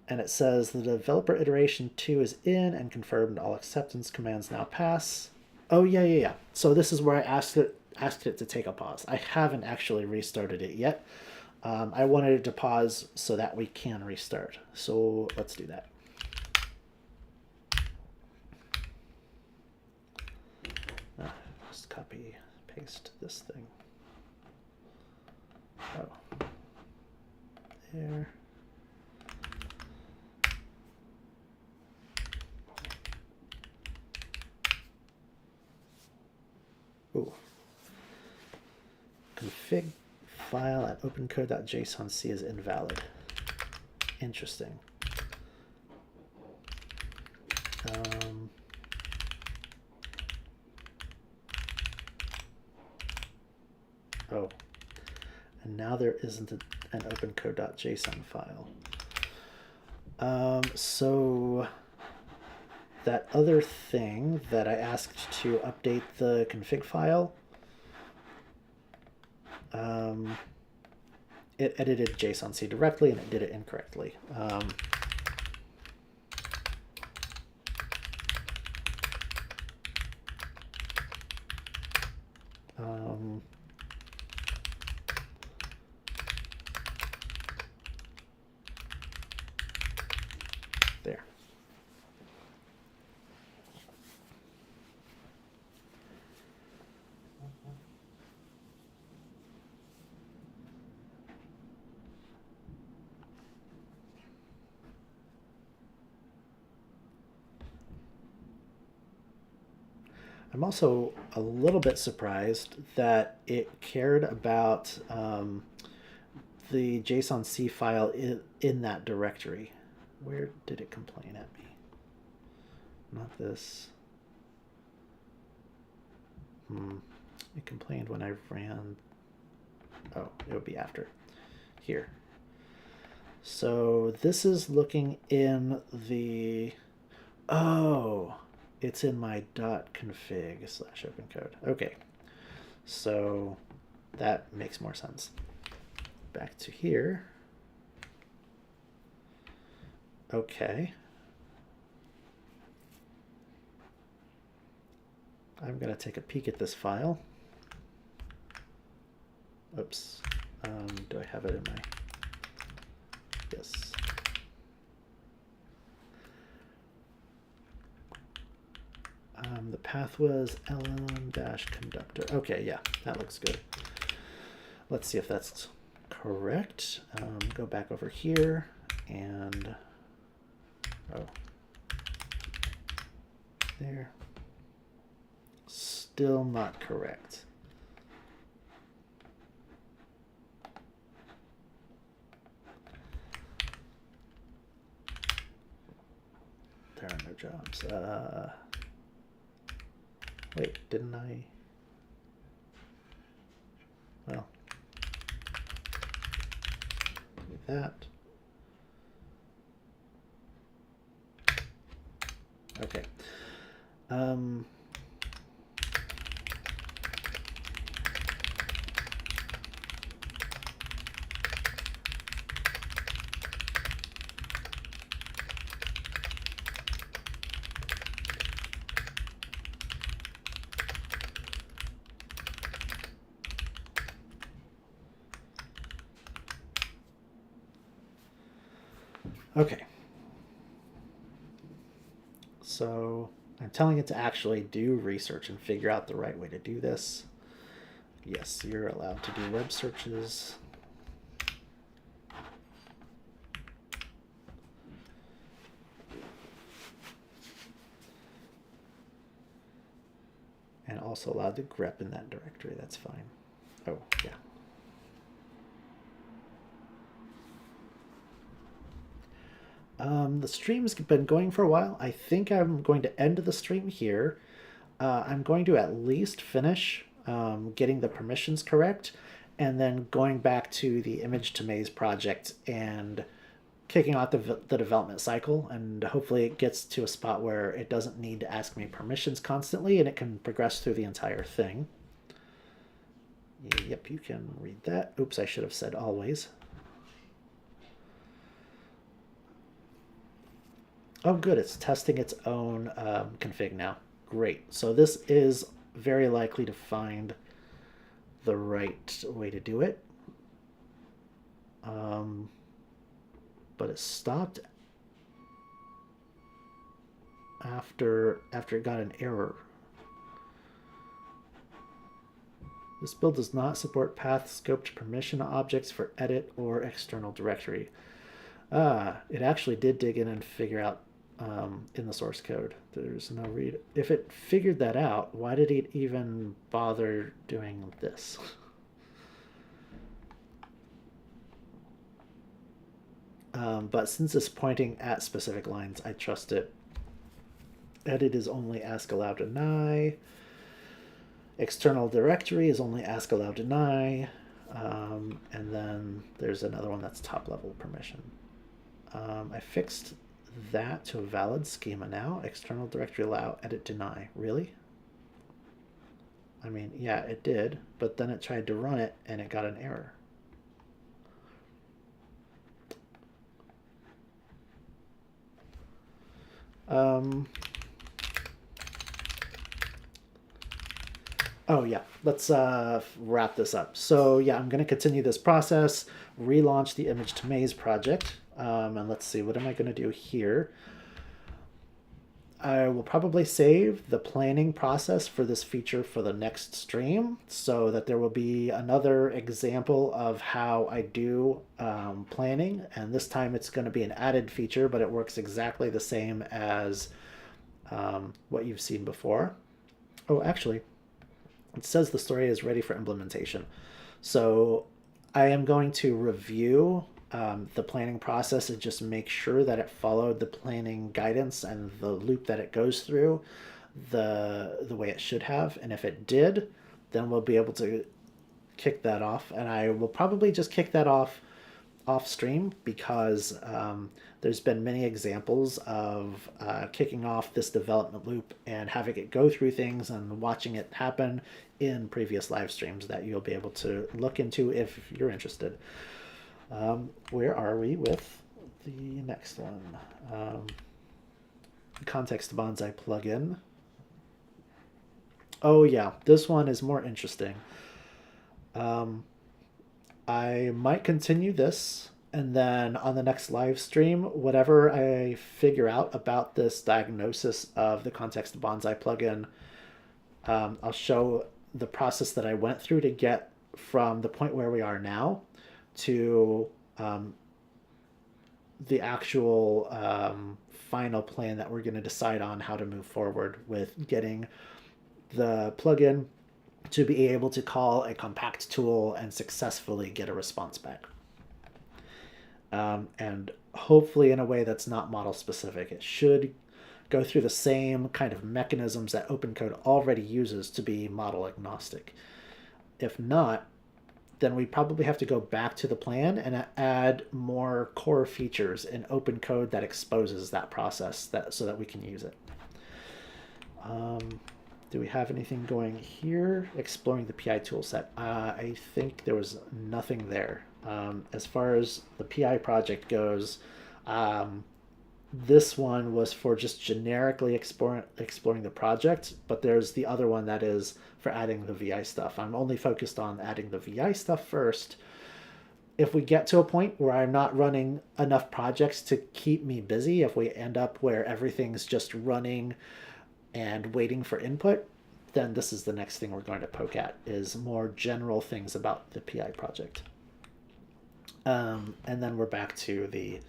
it says the developer iteration 2 is in and confirmed all acceptance commands now pass. Oh yeah. So this is where I asked it to take a pause. I haven't actually restarted it yet. I wanted it to pause so that we can restart. So let's do that. Just copy, paste this thing. Oh, there. Ooh. Config file at opencode.jsonc is invalid. Interesting. Oh, and now there isn't an opencode.json file. So that other thing that I asked to update the config file, it edited JSON-C directly and it did it incorrectly. There. I'm also a little bit surprised that it cared about the JSON-C file in that directory. Where did it complain at me? Not this. It complained when I ran. Oh, it would be after. Here. So this is looking in the. Oh, it's in my .config/opencode. Okay. So that makes more sense. Back to here. Okay. I'm going to take a peek at this file. Oops. Do I have it in my... Yes. The path was lm-conductor. Okay, yeah, that looks good. Let's see if that's correct. Go back over here and... Oh. There. Still not correct. There are no jobs. Wait, didn't I? Well, do that. Okay. Okay. So I'm telling it to actually do research and figure out the right way to do this. Yes, you're allowed to do web searches. And also allowed to grep in that directory. That's fine. Oh, yeah. The stream's been going for a while. I think I'm going to end the stream here. I'm going to at least finish getting the permissions correct, and then going back to the image to maze project and kicking off the development cycle, and hopefully it gets to a spot where it doesn't need to ask me permissions constantly and it can progress through the entire thing. Yep, you can read that. Oops, I should have said always. Oh, good. It's testing its own config now. Great. So this is very likely to find the right way to do it. But it stopped after it got an error. This build does not support path scoped permission objects for edit or external directory. It actually did dig in and figure out in the source code. There's no read. If it figured that out, why did it even bother doing this? But since it's pointing at specific lines, I trust it. Edit is only ask allow deny. External directory is only ask allow deny. And then there's another one that's top level permission. I fixed that to a valid schema now. External directory allow, edit deny. Really? I mean, yeah, it did, but then it tried to run it and it got an error. Oh yeah, let's wrap this up. So yeah, I'm going to continue this process, relaunch the image to maze project, and let's see, what am I going to do here? I will probably save the planning process for this feature for the next stream so that there will be another example of how I do planning. And this time it's going to be an added feature, but it works exactly the same as what you've seen before. Oh, actually, it says the story is ready for implementation. So I am going to review the planning process and just make sure that it followed the planning guidance and the loop that it goes through the way it should have. And if it did, then we'll be able to kick that off. And I will probably just kick that off stream because there's been many examples of kicking off this development loop and having it go through things and watching it happen in previous live streams that you'll be able to look into if you're interested. Where are we with the next one? Context Bonsai plugin. Oh yeah, this one is more interesting. I might continue this, and then on the next live stream, whatever I figure out about this diagnosis of the Context Bonsai plugin, I'll show the process that I went through to get from the point where we are now to the actual final plan that we're going to decide on how to move forward with getting the plugin to be able to call a compact tool and successfully get a response back. And hopefully in a way that's not model specific. It should go through the same kind of mechanisms that OpenCode already uses to be model agnostic. If not, then we probably have to go back to the plan and add more core features in OpenCode that exposes that process so that we can use it. Do we have anything going here? Exploring the PI toolset. I think there was nothing there. As far as the PI project goes, this one was for just generically exploring the project, but there's the other one that is for adding the VI stuff. I'm only focused on adding the VI stuff first, if we get to a point where I'm not running enough projects to keep me busy, if we end up where everything's just running and waiting for input, then this is the next thing we're going to poke at, is more general things about the PI project. And then we're back to the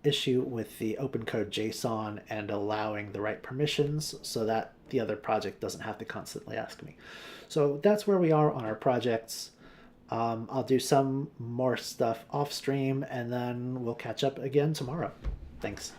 issue with the OpenCode JSON and allowing the right permissions so that the other project doesn't have to constantly ask me. So that's where we are on our projects. I'll do some more stuff off stream, and then we'll catch up again tomorrow. Thanks.